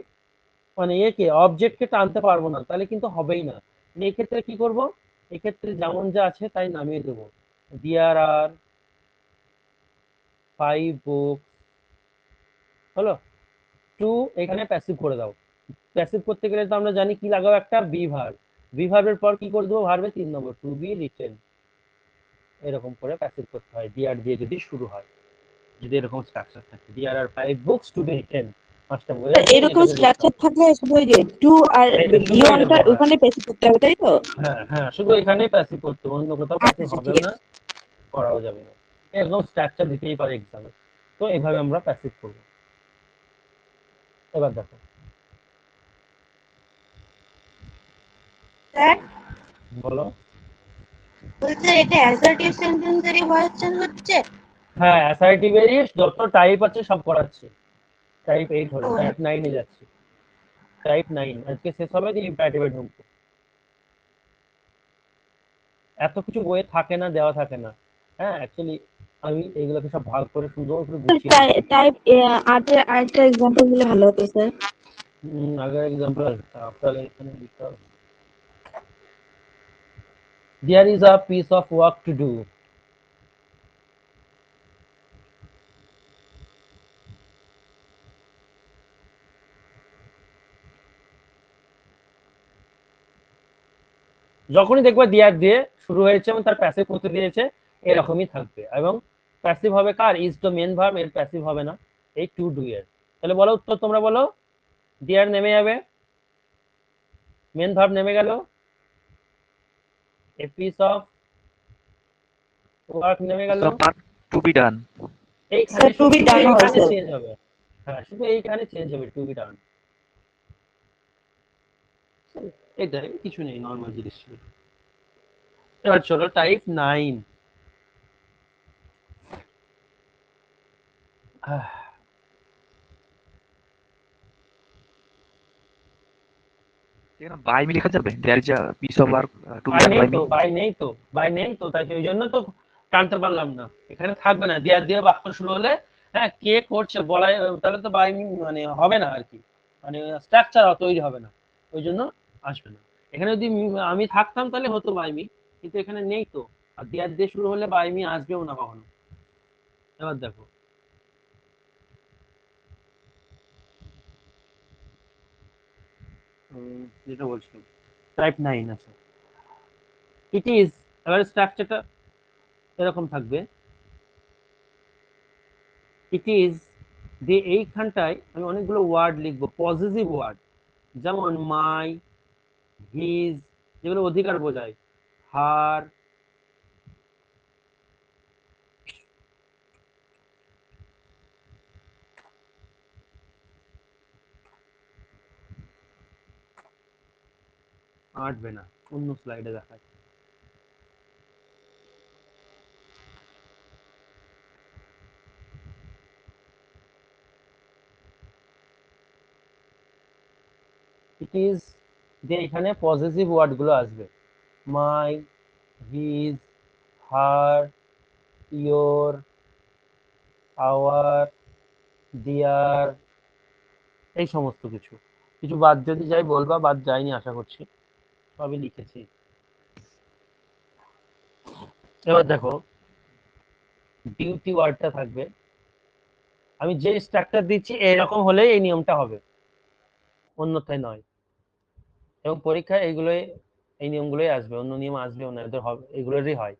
মানে একে অবজেক্টকে টানতে পারবো না, তাহলে কিন্তু হবেই না। এই ক্ষেত্রে কি করব, এক্ষেত্রে যেমন যা আছে তাই নামিয়ে দেবো, দেয়ার আর 5 বুক, হলো 2, এখানে প্যাসিভ করে দাও। প্যাসিভ করতে গেলে তো আমরা জানি কি লাগাবো, একটা বি ভার্ব, বি ভার্বের পর কি করে দেবো, ভার্বে 3 নম্বর, টু বি রিটেন, এরকম করে প্যাসিভ করতে হয় ডিআর দিয়ে যদি শুরু হয়, যদি এরকম স্ট্রাকচার থাকে, there are 5 books to be written, 5টা বই আছে এরকম যেটাকে লিখতে স্ট্রাকচার হবে, থাকলে শুধু ওই যে টু আর শুধু ভি এই ওয়ানটা দেবো, হ্যাঁ ওখানে পেস্ট করতে হবে, তাই তো? হ্যাঁ হ্যাঁ, শুধু এখানেই প্যাসিভ করতে হবে, অন্য কোথাও আচ্ছা প্যাসিভ আচ্ছা, হবেও ঠিক না, আছে। করাও যাবে না, একদম স্ট্রাকচার দিতেই পারে এক্সামে। তো এইভাবে আমরা প্যাসিভ করব। এবার দেখো, স্যার বলো। বলছে এটা অ্যাসার্টিভ সেন্টেন্সেরই ভয়েস চেঞ্জ হচ্ছে। হ্যাঁ, অ্যাসার্টিভেরই যত টাইপ আছে সব করাচ্ছি। টাইপ 8 হলো, ও টাইপ 9 এ যাচ্ছি। টাইপ 9 আজকে শেষ হবে, দিয়ে ইম্পারেটিভে ঢুকবো। এত কিছু বইয়ে থাকে না, দেওয়া থাকে না। হ্যাঁ, অ্যাকচুয়ালি আমি এইগুলোকে সব ভাগ করে সুন্দর করে গুছিয়ে দিচ্ছি। টাইপ আর্টের আরেকটা এক্সাম্পল দিলে ভালো হতো স্যার। আগে এক্সাম্পল আপনার এখানে দিতে হবে। There is a piece of work to do. যখনই দেখবে দেয়ার দিয়ে শুরু হয়েছে এবং তার প্যাসিভ করতে দিয়েছে, এরকমই থাকবে। এবং প্যাসিভ হবে কার? ইজ দ্য মেন ভার্ব, এর প্যাসিভ হবে না, এই টু ডু এর। তাহলে বলো উত্তর, তোমরা বলো। দেয়ার নেমে যাবে, মেন ভার্ব নেমে গেল, এ পিস অফ ওয়ার্ক নেমে গেল, টু বি ডান। এইখানে টু বি শুধু ডান এইখানে হয়েছে। চেঞ্জ হবে। হ্যাঁ, শুধু এইখানে চেঞ্জ হবে, টু বি ডান। এটাই, কিছু নেই, নর্মাল জিনিস ছিল। এবার চলো টাইপ 9। এখানে বাই মি লেখা যাবে? There is a piece of work to be by done নেই বাই তো, মি। বাই নেই তো, বাই নেই তো, তাই ওই জন্য তো টানতে পারলাম না। এখানে থাকবে না, দেয়ার দিয়ে বাক্য শুরু হলে, হ্যাঁ, কে করছে বলা, তাহলে তো বাই মানে হবে না আর কি, মানে স্ট্রাকচার তৈরি হবে না, ওই জন্য আসবে না। এখানে যদি আমি থাকতাম তাহলে হতো বাই মি, কিন্তু এখানে নেই তো। আর দেয়ার দিয়ে শুরু হলে বাই মি আসবেও না কখনো। এবার দেখো, যেটা বলছিলাম, টাইপ 9 আছে। ইট ইজ, এবার স্ট্রাকচারটা এরকম থাকবে। ইট ইজ দিয়ে এইখানটায় আমি অনেকগুলো ওয়ার্ড লিখবো, পজিটিভ ওয়ার্ড, যেমন মাই, হিজ, যেগুলো অধিকার বোঝায়, হার, আটবে না, অন্য স্লাইডে দেখায়। ইট ইজ দিয়ে এখানে পজিটিভ ওয়ার্ড গুলো আসবে, মাই, হিজ, হার, ইয়োর, আওয়ার, দিয়ার, এই সমস্ত কিছু। কিছু বাদ যদি যাই বলবা, বাদ যায়নি আশা করছি, সবই লিখেছি। এবার দেখো, ডিউটি ওয়ার্ডটা থাকবে। আমি যে স্ট্রাকচার দিচ্ছি এরকম হলে এই নিয়মটা হবে, অন্যথায় নয়। এবং পরীক্ষায় এইগুলোই, এই নিয়মগুলোই আসবে, অন্য নিয়ম আসবেও না, এদের হবে, এগুলোরই হয়।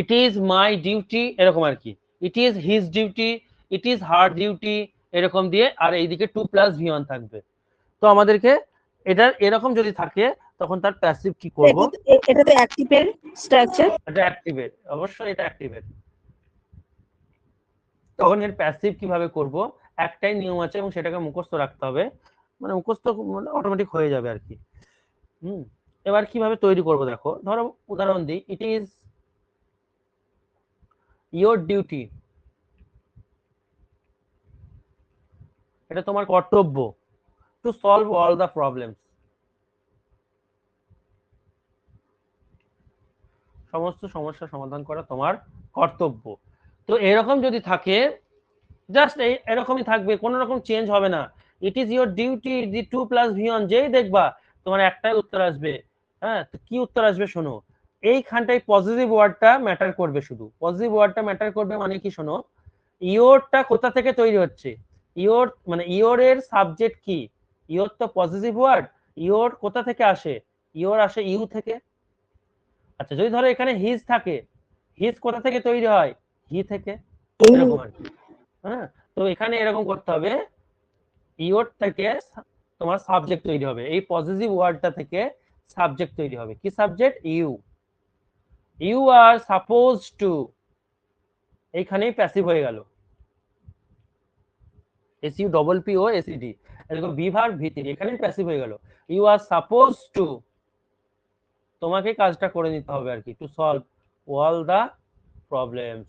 ইট ইজ মাই ডিউটি, এরকম আর কি। It is his duty, it is her duty, এরকম দিয়ে, আর এইদিকে 2+V1 থাকবে। তো আমাদেরকে এটার এরকম যদি থাকে, তখন তার প্যাসিভ কি করব? এটা তো অ্যাক্টিভের স্ট্রাকচার। এটা অ্যাক্টিভেট, অবশ্যই এটা অ্যাক্টিভেট। তখন এর প্যাসিভ কিভাবে করব? একটাই নিয়ম আছে এবং সেটাকে মুখস্থ রাখতে হবে, মানে মুখস্থ অটোমেটিক হয়ে যাবে আর কি। এবার কিভাবে তৈরি করব দেখো, ধরো উদাহরণ দিই, ইট ইজ ইয়োর ডিউটি, এটা তোমার কর্তব্য, two solve all the problems, সমস্ত সমস্যার সমাধান করা তোমার কর্তব্য। তো এরকম যদি থাকে, জাস্ট এরকমই থাকবে, কোনো রকম চেঞ্জ হবে না। It is your duty, the 2+V1, যেই দেখবা তোমার একটাই উত্তর আসবে। হ্যাঁ, তো কি উত্তর আসবে শোনো, এইখানটায় পজিটিভ ওয়ার্ডটা ম্যাটার করবে, শুধু পজিটিভ ওয়ার্ডটা ম্যাটার করবে। মানে কি শোনো, ইয়োরটা কোথা থেকে তৈরি হচ্ছে, ইয়োর মানে ইয়োর এর সাবজেক্ট কি, ইয়োর তো পজিটিভ ওয়ার্ড, ইয়োর কোথা থেকে আসে, ইয়োর আসে ইউ থেকে। আচ্ছা, যদি ধরো এখানে হিজ থাকে, হিজ কোথা থেকে তৈরি হয়, হি থেকে, এরকম আর কি। হ্যাঁ, তো এখানে এরকম করতে হবে, ইয়োর থেকে তোমার সাবজেক্ট তৈরি হবে, এই পজিটিভ ওয়ার্ডটা থেকে সাবজেক্ট তৈরি হবে। কি subject? You. You are suppose to, এইখানেই প্যাসিভ হয়ে গেল, SUPPOSED, এরকম বি ভার্ব V3, এখানেই প্যাসিভ হয়ে গেল। ইউ আর সাপোজ টু, তোমাকে কাজটা করে নিতে হবে আর কি, to solve all the problems.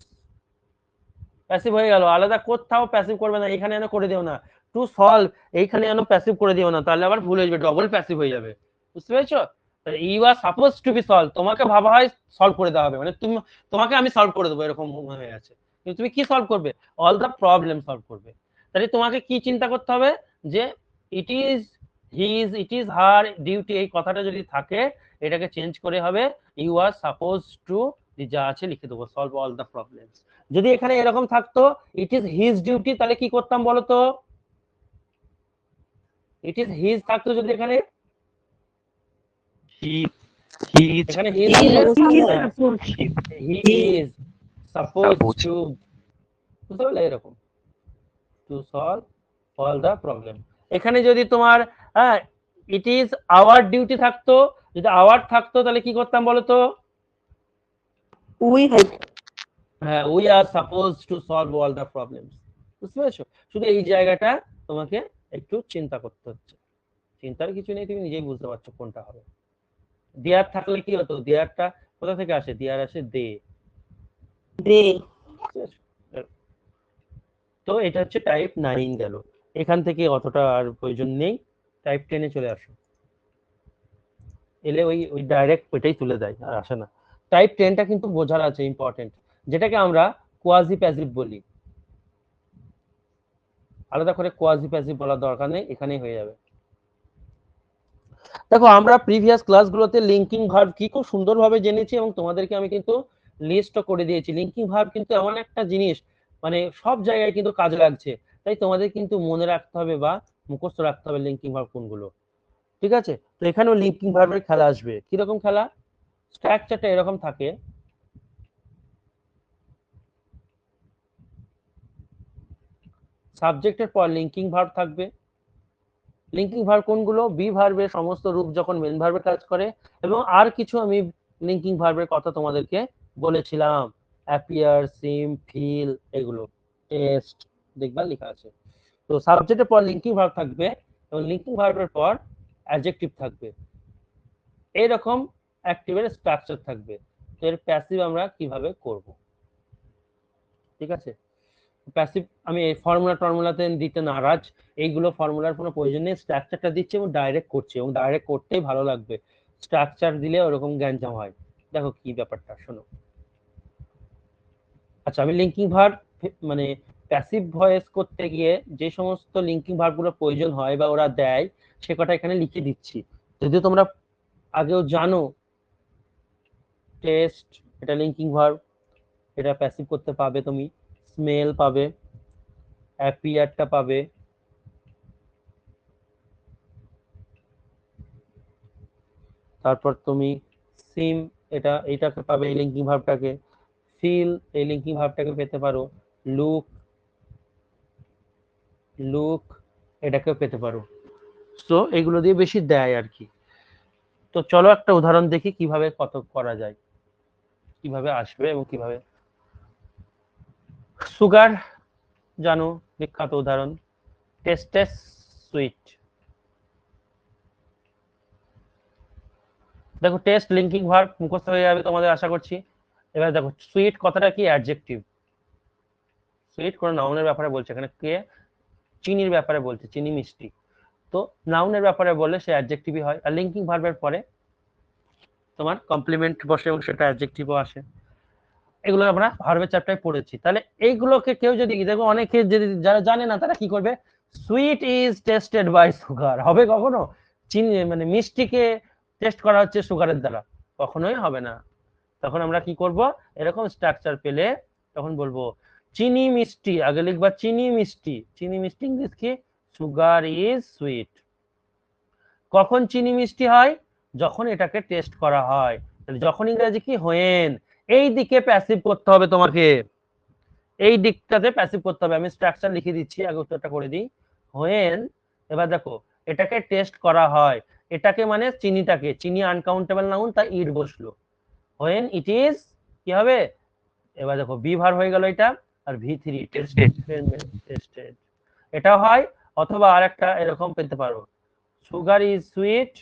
Passive হয়ে গেল, আলাদা কোথাও প্যাসিভ করবে না, এখানে যেন করে দিও না, টু সলভ এইখানে যেন প্যাসিভ করে দিও না, তাহলে আবার ভুল হয়ে যাবে, ডবল প্যাসিভ হয়ে যাবে। বুঝতে পেরেছো? You are suppose to be solve, তোমাকে ভাবা হয় সলভ করে দেওয়া হবে, মানে তুমি, তোমাকে আমি সলভ করে দেবো এরকম হয়ে আছে, কিন্তু তুমি কি সলভ করবে? অল দা প্রবলেম সলভ করবে। তাহলে তোমাকে কি চিন্তা করতে হবে যে it is his, it is her duty, এই কথাটা যদি থাকে এটাকে চেঞ্জ করে হবে ইউ আর সাপোজ টু, যা আছে লিখে দেবো, সলভ অল দা প্রবলেমস। যদি এখানে এরকম থাকতো ইট ইজ হিজ ডিউটি, তাহলে কি করতাম বলো তো? ইট ইজ হিজ থাকতো যদি এখানে, he he is এখানে হিজ He আছে, is he he is suppose Suppose. To, বুঝতে পারলে, এরকম to solve all the problem. এখানে যদি তোমার হ্যাঁ ইট ইজ আওয়ার ডিউটি থাকতো, যদি আওয়ার থাকতো তাহলে কি করতাম বলো তো? we have হ্যাঁ, we are suppose to solve all the problems. বুঝতে পেরেছো? শুধু এই জায়গাটা তোমাকে একটু চিন্তা করতে হচ্ছে, চিন্তার কিছু নেই, তুমি নিজেই বুঝতে পারছো কোনটা হবে। দেয়ার থাকলে কি হতো, দেয়ারটা কোথা থেকে আসে? দেয়ার আসে দে। they তো এটা হচ্ছে টাইপ 9 গেল, এখান থেকে অতটা আর প্রয়োজন নেই, টাইপ 10 এ চলে আসো, এলে ওই ওই ডাইরেক্ট ওইটাই তুলে দেয়, আর আসে না। টাইপ 10টা কিন্তু বোঝার আছে, ইম্পর্টেন্ট, যেটাকে আমরা কোয়াজি প্যাসিভ বলি, আলাদা করে কোয়াজি প্যাসিভ বলার দরকার নেই, এখানেই হয়ে যাবে। দেখো আমরা প্রিভিয়াস ক্লাসগুলোতে লিঙ্কিং ভার্ব কি খুব সুন্দরভাবে জেনেছি, এবং তোমাদেরকে আমি কিন্তু লিস্টও করে দিয়েছি। লিঙ্কিং ভার্ব কিন্তু এমন একটা জিনিস, মানে সব জায়গায় কিন্তু কাজে লাগছে, তাই তোমাদের কিন্তু মনে রাখতে হবে বা মুখস্থ রাখতে হবে লিঙ্কিং ভার্ব কোনগুলো। ঠিক আছে? তো এখানেও লিঙ্কিং ভার্বের খেলা আসবে। কিরকম খেলা? স্ট্রাকচারটা এরকম থাকে, সাবজেক্টের পর লিঙ্কিং ভার্ব থাকবে। লিঙ্কিং ভার্ব কোনগুলো? বি ভার্বের সমস্ত রূপ যখন মেন ভার্বে কাজ করে, এবং আর কিছু আমি লিঙ্কিং ভার্বের কথা তোমাদেরকে বলেছিলাম, অ্যাপিয়ার, সিম, ফিল, এগুলো, টেস্ট, দেখবা লেখা আছে। তো সাবজেক্টের পর লিঙ্কিং ভার্ব থাকবে, এবং লিঙ্কিং ভার্বের পর অ্যাডজেক্টিভ থাকবে, এরকম অ্যাক্টিভের স্ট্রাকচার থাকবে। তো এর প্যাসিভ আমরা কিভাবে করব, ঠিক আছে? প্যাসিভ আমি এই ফর্মুলাতে দিতে নারাজ, এইগুলো ফর্মুলার কোনো প্রয়োজন নেই, স্ট্রাকচারটা দিচ্ছে এবং ডাইরেক্ট করছে, এবং ডাইরেক্ট করতেই ভালো লাগবে, স্ট্রাকচার দিলে ওরকম গ্যাঞ্জাম হয়। দেখো কি ব্যাপারটা, শোনো। আচ্ছা, আমি লিঙ্কিং ভার্ব মানে প্যাসিভ ভয়েস করতে গিয়ে যে সমস্ত লিঙ্কিং ভার্বগুলো প্রয়োজন হয় বা ওরা দেয়, সে কটা এখানে লিখে দিচ্ছি, যদিও তোমরা আগেও জানো। টেস্ট, এটা লিঙ্কিং ভার্ব, এটা প্যাসিভ করতে পাবে তুমি। স্মেল পাবে, অ্যাপিয়ারটা পাবে, তারপর তুমি সিম, এইটাকে পাবে, এই লিঙ্কিং ভার্বটাকে। ফিল, এই লিঙ্কিং ভার্বটাকে পেতে পারো। লুক, এটাকেও পেতে পারো। তো এগুলো দিয়ে বেশি দেয় আর কি। তো চলো একটা উদাহরণ দেখি কিভাবে কত করা যায়, কিভাবে আসবে এবং কিভাবে। সুগার জানো, বিখ্যাত উদাহরণ, টেস্টেস সুইট। দেখো টেস্ট লিঙ্কিং ভার্ব মুখস্থ হয়ে যাবে তোমাদের আশা করছি। এবার দেখো সুইট কথাটা কি? অ্যাডজেক্টিভ। সুইট কোন নাউনের ব্যাপারে বলছে, এখানে কে চিনির ব্যাপারে বলছে, চিনি মিষ্টি। তো নাউনের ব্যাপারে বললে সে অ্যাডজেক্টিভই হয়, আর লিঙ্কিং ভার্বের পরে তোমার কমপ্লিমেন্ট বসে এবং সেটা অ্যাডজেক্টিভও আসে। এগুলো আমরা ভার্বের চ্যাপ্টারে পড়েছি। তাহলে এইগুলোকে কেউ যদি দেখো, অনেকে যদি যারা জানে না তারা কি করবে, sweet is tested by sugar, হবে কখনো? চিনি মানে মিষ্টিকে টেস্ট করা হচ্ছে সুগারের দ্বারা, কখনোই হবে না। তখন আমরা কি করব, এরকম স্ট্রাকচার পেলে তখন বলবো চিনি মিষ্টি, আগে লিখবা চিনি মিষ্টি, চিনি মিষ্টি ইংলিশ কি? Sugar is sweet. কখন চিনি মিষ্টি হয়? যখন এটাকে টেস্ট করা হয়। তাহলে যখন ইংরেজি কি? হোয়েন। এই দিকে প্যাসিভ করতে হবে তোমাকে, এই দিকটাতে প্যাসিভ করতে হবে। আমি স্ট্রাকচার লিখে দিচ্ছি, আগে উত্তরটা করে দিই। হোয়েন, এবার দেখো এটাকে টেস্ট করা হয়, এটাকে মানে চিনিটাকে, চিনি আনকাউন্টেবল নাউন, তাই ইট বসলো। হোয়েন ইট ইজ কি হবে? এবার দেখো বি ভার হয়ে গেল এটা, আর V3 টেস্টেড, এটা হয়। অথবা আরেকটা এরকম পেতে পারো, sugar is sweet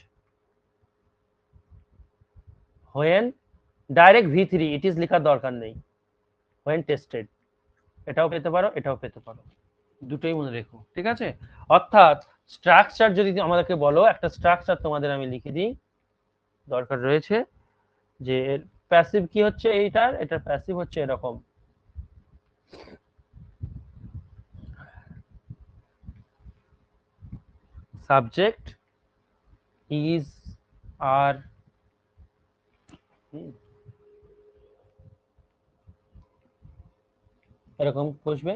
when direct V3 it is লেখার দরকার নেই, হোয়েন টেস্টেড, এটাও পেতে পারো এটাও পেতে পারো, দুটোই মনে রেখো, ঠিক আছে? অর্থাৎ স্ট্রাকচার যদি আমাদেরকে বলো, একটা স্ট্রাকচার তোমাদের আমি লিখে দিই, দরকার রয়েছে যে এর প্যাসিভ কি হচ্ছে, এটার প্যাসিভ হচ্ছে এরকম, সাবজেক্ট ইজ আর এরকম বসবে,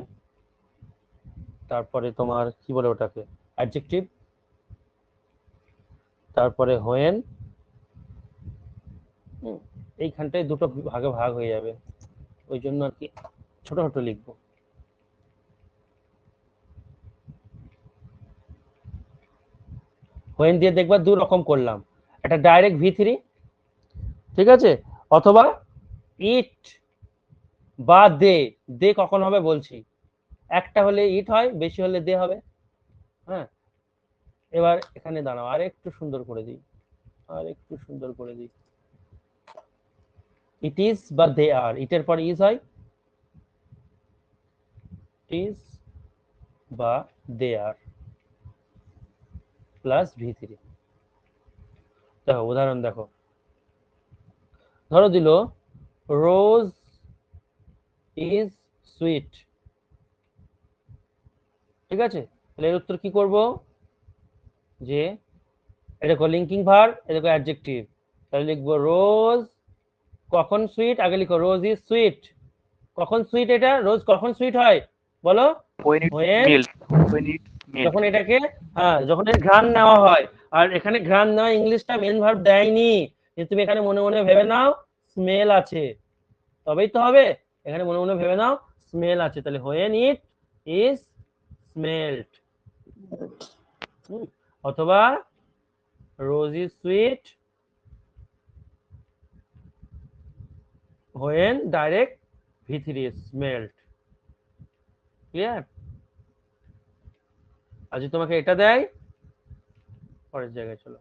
তারপরে তোমার কি বলে ওটাকে অ্যাডজেক্টিভ, তারপরে হোয়েন, এইখানটায় দুটো ভাগে ভাগ হয়ে যাবে, ওই জন্য আর কি ছোট ছোট লিখবো। হোয়েন দিয়ে দেখবা দু রকম করলাম, একটা ডাইরেক্ট V3, ঠিক আছে, অথবা ইট বা দে, দে কখন হবে বলছি, একটা হলে ইট হয়, বেশি হলে দে হবে। হ্যাঁ, এবার এখানে দাঁড়াও, আর একটু সুন্দর করে দিই, ইট ইজ বা দে আর, ইটের পর ইজ হয়, ইজ বা দে আর প্লাস V3। দেখো উদাহরণ দেখো, ধরো দিল রোজ ইজ সুইট, ঠিক আছে, তাহলে এর উত্তর কি করব, যে এটা কো লিঙ্কিং ভার্ব, এটা কো অ্যাডজেক্টিভ, তাহলে লিখবো রোজ কখন সুইট, আগে লিখো রোজ ইজ সুইট, কখন সুইট, এটা রোজ কখন সুইট হয় বলো, when it when melts, when it melts. যখন এটাকে, হ্যাঁ যখন এর ঘ্রাণ নেওয়া হয়, আর এখানে ঘ্রাণ নেওয়া ইংলিশটা মেন ভার্ব দেয়নি, যে তুমি এখানে মনে মনে ভেবে নাও স্মেল আছে, তবেই তো হবে, এখানে মনে মনে ভেবে নাও স্মেল আছে, তাহলে when it is smelt, অথবা rose is sweet when direct V3 is smelt, clear? আর যদি তোমাকে এটা দেয়, পরের জায়গায় চলো,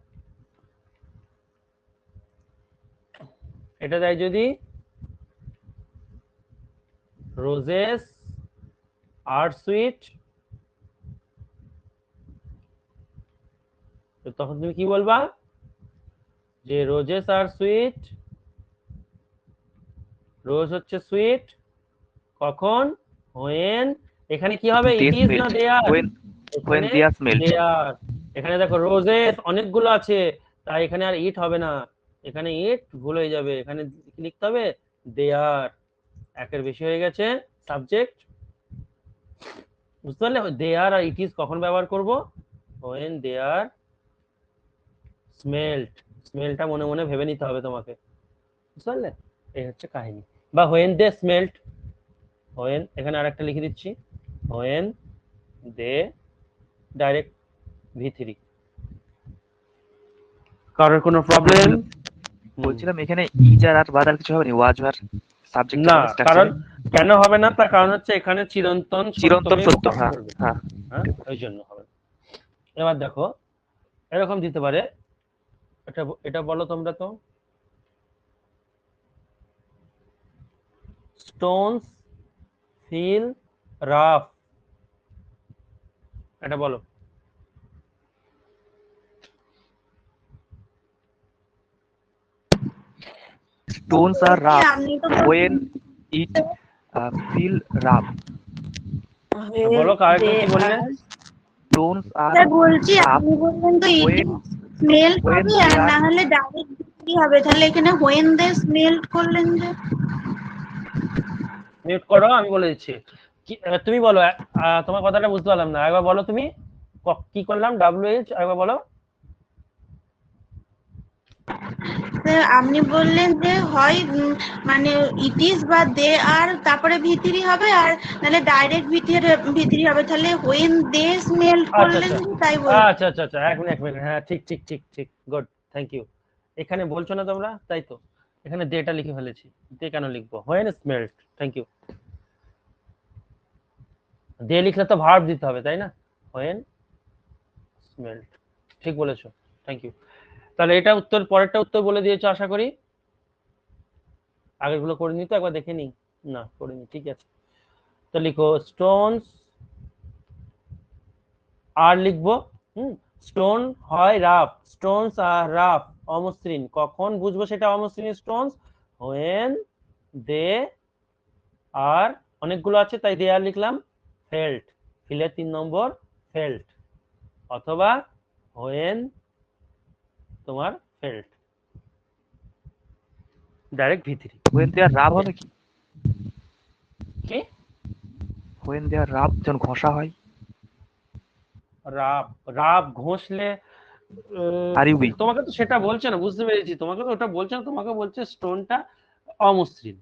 এটা দেয় যদি roses are sweet, তো তখন তুমি কি বলবা, যে roses are sweet, রোজ হচ্ছে সুইট কখন, when, এখানে কি হবে, They ইট ইজ না smelt. They are, When they are smelt. They are, এখানে দেখো রোজেস অনেকগুলো আছে, তাই এখানে আর ইট হবে না, এখানে ইট ভুল হয়ে যাবে, এখানে কি লিখতে হবে, দে আর, একের বেশি হয়ে গেছে সাবজেক্ট, বুঝতে পারলে? দে আর ইট ইজ কখন ব্যবহার করব, when they are smelt, স্মেলটা মনে মনে ভেবে নিতে হবে তোমাকে, বুঝতে পারলে? এই হচ্ছে কাহিনী। বা when they smelt, when, এখানে আরেকটা লিখে দিচ্ছি, when they ডাইরেক্ট V3, কারোর কোনো প্রবলেম? বলছিলাম এখানে ইজার আর বাদ আর কিছু হবে না, ওয়াজ আর সাবজেক্ট না, কারণ কেন হবে না, তার কারণ হচ্ছে এখানে চিরন্তন চিরন্তন সত্যকে সত্য, প্রকাশ হ্যাঁ করবে। হ্যাঁ। হ্যাঁ, ওই জন্য হবে। এবার দেখো এরকম দিতে পারে, এটা বলো তোমরা তো, স্টোনস ফিল রাফ, এটা বলো। Stones are rough আপনি তো when it feel rough. বলো কারেক্ট কি বললে, Stones are স্যার বলছি rough আপনি বললেন তো when স্মেল when হবে, they আর are না হলে ডাইরেক্ট কি হবে, তাহলে এখানে হোয়েন দে স্মেল করলেন যে, মিউট করো, আমি বলে দিচ্ছি। তুমি বলো, তোমার কথাটা বুঝতে পারলাম না, একবার বলো তুমি কি করলাম, WH একবার বলো। স্যার আপনি বললেন যে হয় মানে ইট ইজ বা দে আর তারপরে ভিতরি হবে, আর নাহলে ডাইরেক্ট ভিতরি হবে, তাহলে হোয়েন দে স্মেল করলেন যে, তাই বলছি। আচ্ছা আচ্ছা আচ্ছা, এক মিনিট, হ্যাঁ ঠিক ঠিক ঠিক ঠিক, গুড, থ্যাংক ইউ। এখানে বলছো না তোমরা, তাই তো, এখানে ডেটা লিখে ফেলেছি, দে কেন লিখবো, হোয়েন স্মেলড, থ্যাংক ইউ, দে লিখলে তো ভার্ব দিতে হবে তাই না, হোয়েন স্মেলড, ঠিক বলেছো, থ্যাংক ইউ। তাহলে এটা উত্তর, পরেরটা উত্তর বলে দিয়েছো আশা করি। আগেরগুলো করে নি তো, একবার দেখে নি। না করিনি, ঠিক আছে। তো লিখো স্টোনস আর লিখবো। স্টোন হয় রাফ, স্টোনস আর রাফ অমসৃণ। কখন বুঝবো সেটা অমসৃণ স্টোনস? when দে আর অনেকগুলো আছে তাই দে আর লিখলাম, ফেল্ট, ফিলের 3 নম্বর ফেল্ট, অথবা when তোমার felt, direct V3। when they are rub হবে কি? কি when they are rub যখন ঘষা হয়, রাব, রাব ঘষলে RUB তোমাকে তো সেটা বলছে না, বুঝতে পেরেছি, তোমাকে তো ওটা বলছে না, তোমাকে বলছে স্টোনটা অমসৃণ।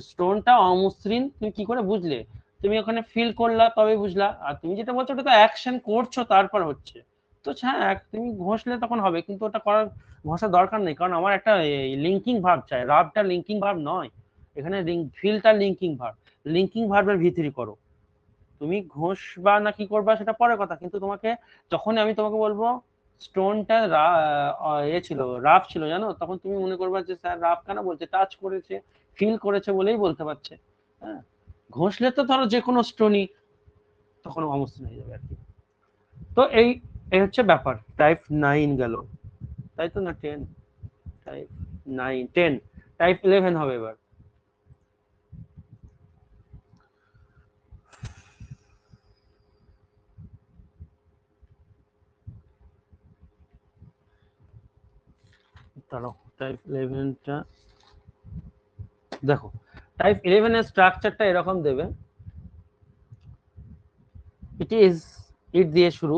স্টোনটা অমসৃণ তুমি কি করে বুঝলে? তুমি ওখানে ফিল করলা তবে বুঝলা। আর তুমি যেটা বলছো ওটা তো অ্যাকশন করছো তারপর হচ্ছে। তো হ্যাঁ তুমি ঘষলে তখন হবে, কিন্তু ওটা করার ঘষার দরকার নেই, কারণ আমার একটা লিঙ্কিং ভার্ব চাই। রাবটা লিঙ্কিং ভার্ব নয়, এখানে ফিলটা লিঙ্কিং ভার্ব। লিঙ্কিং ভার্বের ভিতরি করো। তুমি ঘষবা না কি করবা সেটা পরের কথা, কিন্তু তোমাকে যখন আমি তোমাকে বলবো স্টোনটা ছিল, রাফ ছিল জানো, তখন তুমি মনে করবা যে স্যার রাফ কেন বলছে, টাচ করেছে, ফিল করেছে বলেই বলতে পারছে। হ্যাঁ, ঘষলে তো ধরো যে কোনো স্টোনই তখন অমসৃণ হয়ে যাবে আর কি। তো এই এই হচ্ছে ব্যাপার। টাইপ 9 গেল, তাই তো? না 10, টাইপ 9 10, টাইপ 11 হবে এবার। দাঁড়াও, টাইপ 11টা দেখো। টাইপ 11 এর স্ট্রাকচারটা এরকম দেবে, ইট ইজ, ইট দিয়ে শুরু,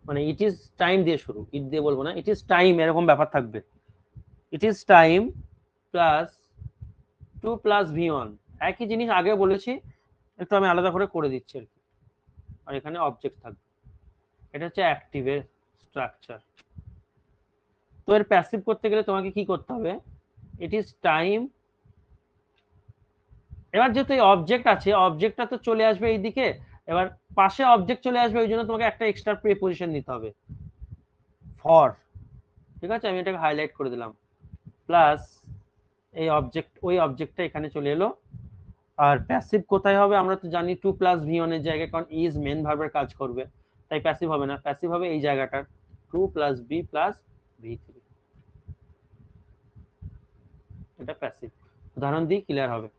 মানে ইট ইজ টাইম দিয়ে শুরু, ইট দিয়ে বলবো না, ইট ইজ টাইম এরকম ব্যাপার থাকবে। ইট is time plus 2 plus V1, একই জিনিস আগে বলেছি, একটু আমি আলাদা করে করে দিচ্ছি আর কি। আর এখানে অবজেক্ট থাকবে, এটা হচ্ছে অ্যাক্টিভের স্ট্রাকচার। তো এর প্যাসিভ করতে গেলে তোমাকে কি করতে হবে? ইট ইজ টাইম, এবার যেহেতু এই অবজেক্ট আছে, অবজেক্টটা তো চলে আসবে এইদিকে, এবার পাশে অবজেক্ট চলে আসবে, ওই জন্য তোমাকে একটা এক্সট্রা প্রিপোজিশন নিতে হবে, ফর। ঠিক আছে, আমি এটাকে হাইলাইট করে দিলাম। প্লাস এই অবজেক্ট, ওই অবজেক্টটা এখানে চলে এলো। আর প্যাসিভ কোথায় হবে? আমরা তো জানি 2 প্লাস V1 এর জায়গায়, কারণ ইজ মেন ভার্বের কাজ করবে, তাই প্যাসিভ হবে না, প্যাসিভ হবে এই জায়গাটার 2 প্লাস B প্লাস V3। এটা প্যাসিভ। উদাহরণ দিই, ক্লিয়ার হবে।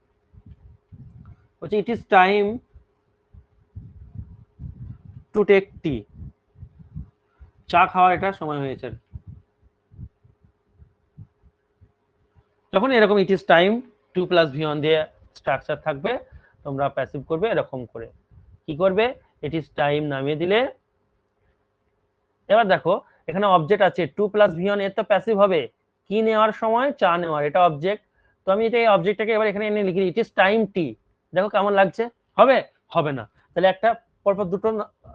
হচ্ছে it is time to take tea, চা খাওয়ার এটা সময় হয়েছে। যখন এরকম ইট ইজ টাইম 2 প্লাস V1 দিয়ে স্ট্রাকচার থাকবে, তোমরা প্যাসিভ করবে এরকম করে। কি করবে? ইট ইজ টাইম নামিয়ে দিলে, এবার দেখো এখানে অবজেক্ট আছে 2 প্লাস V1, এর তো প্যাসিভ হবে কি নেওয়ার সময়? চা নেওয়ার, এটা অবজেক্ট। তো আমি এটা এই অবজেক্টটাকে এবার এখানে এনে লিখি ইট ইজ টাইম টি। দেখো কেমন লাগছে? হবে? হবে না। তাহলে একটা পরপর দুটো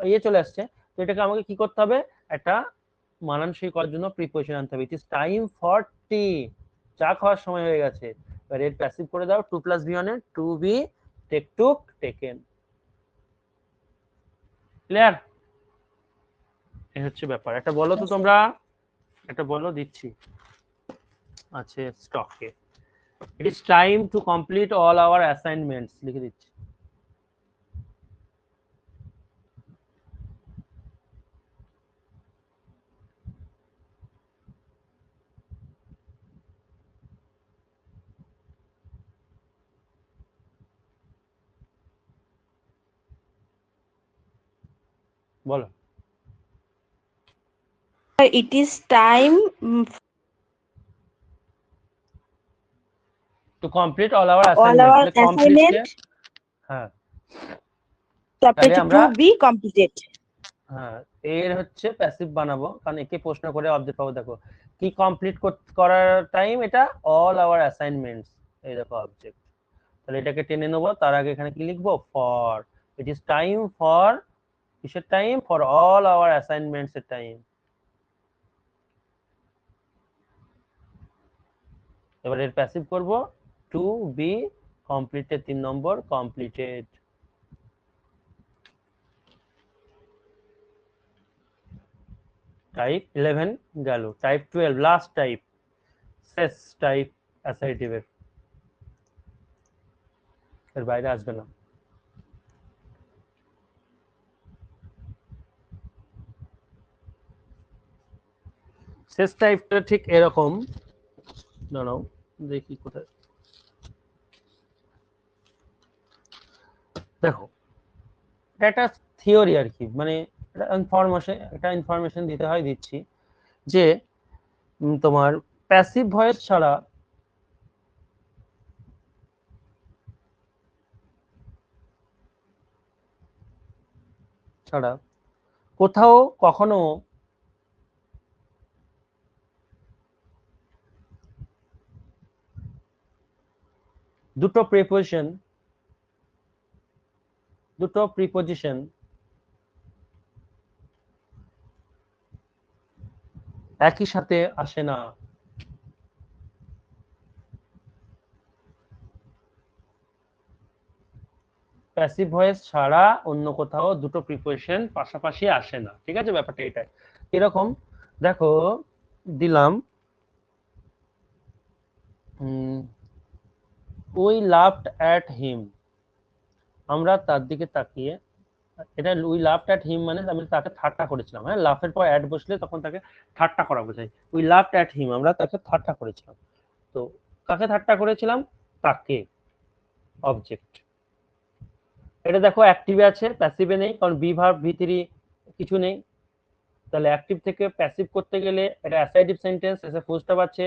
ইয়ে চলে আসছে, তো এটাকে আমাকে কি করতে হবে? একটা মানানসই করার জন্য প্রিপোজিশন আনতে হবে। ইট ইজ টাইম ফর টি, চা খাওয়ার সময় হয়ে গেছে। এবার এর প্যাসিভ করে দাও 2 প্লাস V1 এর, to be, take took, taken. Clear? এই হচ্ছে ব্যাপার। একটা বলো তো তোমরা, একটা বলো, দিচ্ছি আছে স্টকে। ইট is time to complete all our assignments, লিখে দিচ্ছি। বলো। It is time to complete all our all assignment, our তাহলে কমপ্লিট, assignment হ্যাঁ chapter তাহলে আমরা, 2 be completed. হ্যাঁ এর হচ্ছে প্যাসিভ বানাবো, কারণ একে প্রশ্ন করে অবজেক্ট পাবো। দেখো কি কমপ্লিট করার টাইম, এটা অল আওয়ার অ্যাসাইনমেন্টস, এই দেখো অবজেক্ট। তাহলে এটাকে টেনে নেবো, তার আগে এখানে কি লিখবো? For. It is time for, কিসের time? For all our assignments এর টাইম। এবার এর প্যাসিভ করব টু বি কমপ্লিটেড, 3 নম্বর কমপ্লিটেড। টাইপ 11 গেল, টাইপ 12 লাস্ট টাইপ, শেষ টাইপ অ্যাসার্টিভের। এর বাইরে আসবে না। শেষ টাইপটা ঠিক এরকম, দাঁড়াও দেখি কোথায়, দেখো এটা একটা থিওরি আর কি, মানে এটা ইনফরমেশন দিতে হয়, দিচ্ছি যে তোমার প্যাসিভ ভয়েস ছাড়া কোথাও কখনো দুটো প্রিপোজিশন একই সাথে আসে না। প্যাসিভ ভয়েস ছাড়া অন্য কোথাও দুটো প্রিপোজিশন পাশাপাশি আসে না, ঠিক আছে, ব্যাপারটা এটাই। এরকম দেখো দিলাম, উই লাফড অ্যাট হিম, আমরা তার দিকে তাকিয়ে, এটা উই লাফড অ্যাট হিম মানে আমি তাকে ঠাট্টা করেছিলাম, হ্যাঁ, লাফের পর অ্যাট বসলে তখন তাকে ঠাট্টা করা বোঝায়। উই লাফড অ্যাট হিম, আমরা তাকে ঠাট্টা করেছিলাম। তো কাকে ঠাট্টা করেছিলাম? তাকে, অবজেক্ট। এটা দেখো অ্যাক্টিভে আছে, প্যাসিভে নেই, কারণ বি ভার্ব ভি3 কিছু নেই। তাহলে অ্যাক্টিভ থেকে প্যাসিভ করতে গেলে এটা অ্যাসাইটিভ সেন্টেন্স, এসে ফুল স্টপ আছে,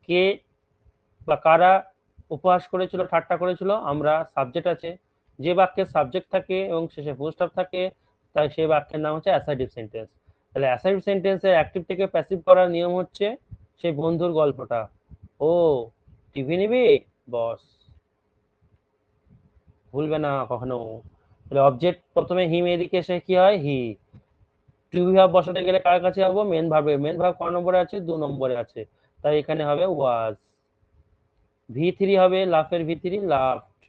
কে বা কারা উপহাস করেছিল, ঠাট্টা করেছিল, আমরা, সাবজেক্ট আছে। যে বাক্যে সাবজেক্ট থাকে এবং শেষে ফুল স্টপ থাকে তাই সেই বাক্যের নাম হচ্ছে অ্যাসাইটিভ সেন্টেন্স। তাহলে অ্যাসাইটিভ সেন্টেন্সে অ্যাক্টিভ থেকে প্যাসিভ করার নিয়ম হচ্ছে সেই বন্ধুর গল্পটা, ও টিভি নিবি বস, ভুলবে না কখনো। তাহলে অবজেক্ট প্রথমে হিম, এদিকে এসে কি হয় হি। টিভি ভার্ব বসাতে গেলে কার কাছে যাবো? মেন ভার্বে। মেন ভার্ব ক নম্বরে আছে? 2 নম্বরে আছে, তাই এখানে হবে ওয়াজ। ভি3 হবে লাফের ভি3, লাফড,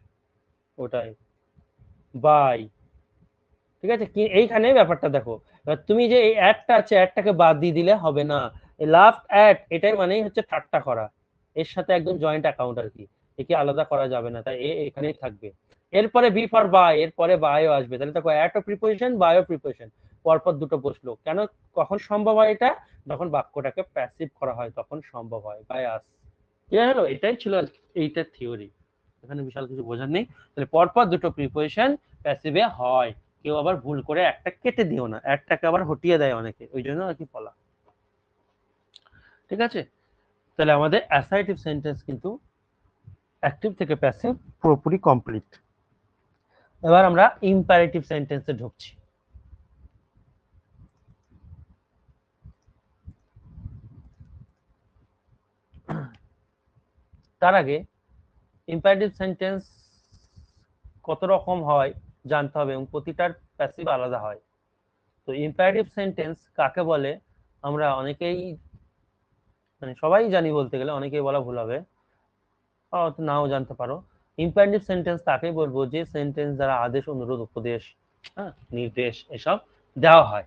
ওটাই। বাই, ঠিক আছে। কি এইখানে ব্যাপারটা দেখো, তুমি যে এই অ্যাডটা আছে, অ্যাডটাকে বাদ দিয়ে দিলে হবে না। এই লাফড অ্যাট এটাই মানেই হচ্ছে ঠাট্টা করা, এর সাথে একদম জয়েন্ট অ্যাকাউন্ট আর কি, একে আলাদা করা যাবে না, তাই এখানেই থাকবে। এরপরে বি ফর বাই, এরপরে বায়ও আসবে, তাহলে দেখো অ্যাট ও প্রিপোজিশন, বায়ও প্রিপোজিশন, পরপর দুটো বসলো কেন? কখন সম্ভব হয় এটা? যখন বাক্যটাকে প্যাসিভ করা হয় তখন সম্ভব হয়, বাই আস। ক্লিয়ার হলো? এটাই ছিল এইটার থিওরি, এখানে বিশাল কিছু বোঝার নেই। তাহলে পরপর দুটো প্রিপোজিশন প্যাসিভে হয়, কেউ আবার ভুল করে একটা কেটে দিও না, একটাকে আবার হটিয়ে দেয় অনেকে, ওই জন্য আর কি বলা, ঠিক আছে। তাহলে আমাদের অ্যাসার্টিভ সেন্টেন্স কিন্তু অ্যাক্টিভ থেকে প্যাসিভ পুরোপুরি কমপ্লিট। এবার আমরা ইম্পারেটিভ সেন্টেন্সে ঢুকছি। তার আগে ইম্পারেটিভ সেন্টেন্স কত রকম হয় জানতে হবে এবং প্রতিটার প্যাসিভ আলাদা হয়। তো ইম্পারেটিভ সেন্টেন্স কাকে বলে আমরা অনেকেই, মানে সবাই জানি বলতে গেলে, অনেকেই বলা ভুল হবে, নাও জানতে পারো। ইম্পারেটিভ সেন্টেন্স তাকে বলবো যে সেন্টেন্স দ্বারা আদেশ, অনুরোধ, উপদেশ, হ্যাঁ, নির্দেশ এসব দেওয়া হয়।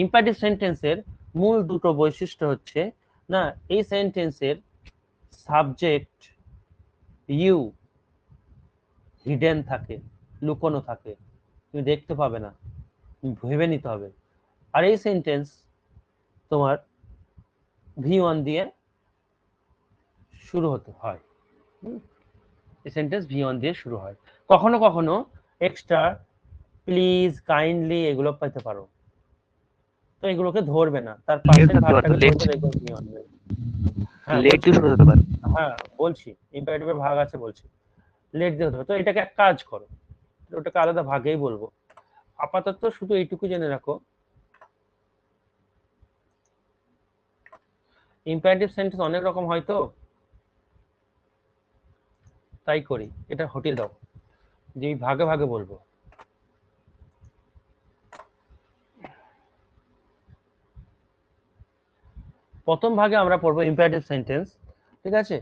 ইম্পারেটিভ সেন্টেন্সের মূল দুটো বৈশিষ্ট্য হচ্ছে, না, এই সেন্টেন্সের সাবজেক্ট ইউ হিডেন থাকে, লুকোনো থাকে, তুমি দেখতে পাবে না, ভেবে নিতে হবে। আর এই সেন্টেন্স তোমার ভি1 দিয়ে শুরু হতে হয়, এই সেন্টেন্স ভি1 দিয়ে শুরু হয়। কখনো কখনো এক্সট্রা প্লিজ, কাইন্ডলি এগুলো পেতে পারো, তো এগুলোকে ধরবে না, তার পাশের ভাগটাকে ধরবে, দেখবে ভি1 হবে। হ্যাঁ লেট বলছি, দিয়ে শুরু হতে পারে। হ্যাঁ বলছি, ইম্পারেটিভের ভাগ আছে বলছি, লেট দিয়ে হতে হবে। তো এটাকে এক কাজ করো, ওটাকে আলাদা ভাগেই বলবো। আপাতত শুধু এইটুকু জেনে রাখো, ইম্পারেটিভ সেন্টেন্স অনেক রকম হয়, তো তাই করি, এটা হটিয়ে দাও, যে এই ভাগে ভাগে বলবো। প্রথম ভাগে আমরা পড়বো ইম্পারেটিভ সেন্টেন্স, ঠিক আছে,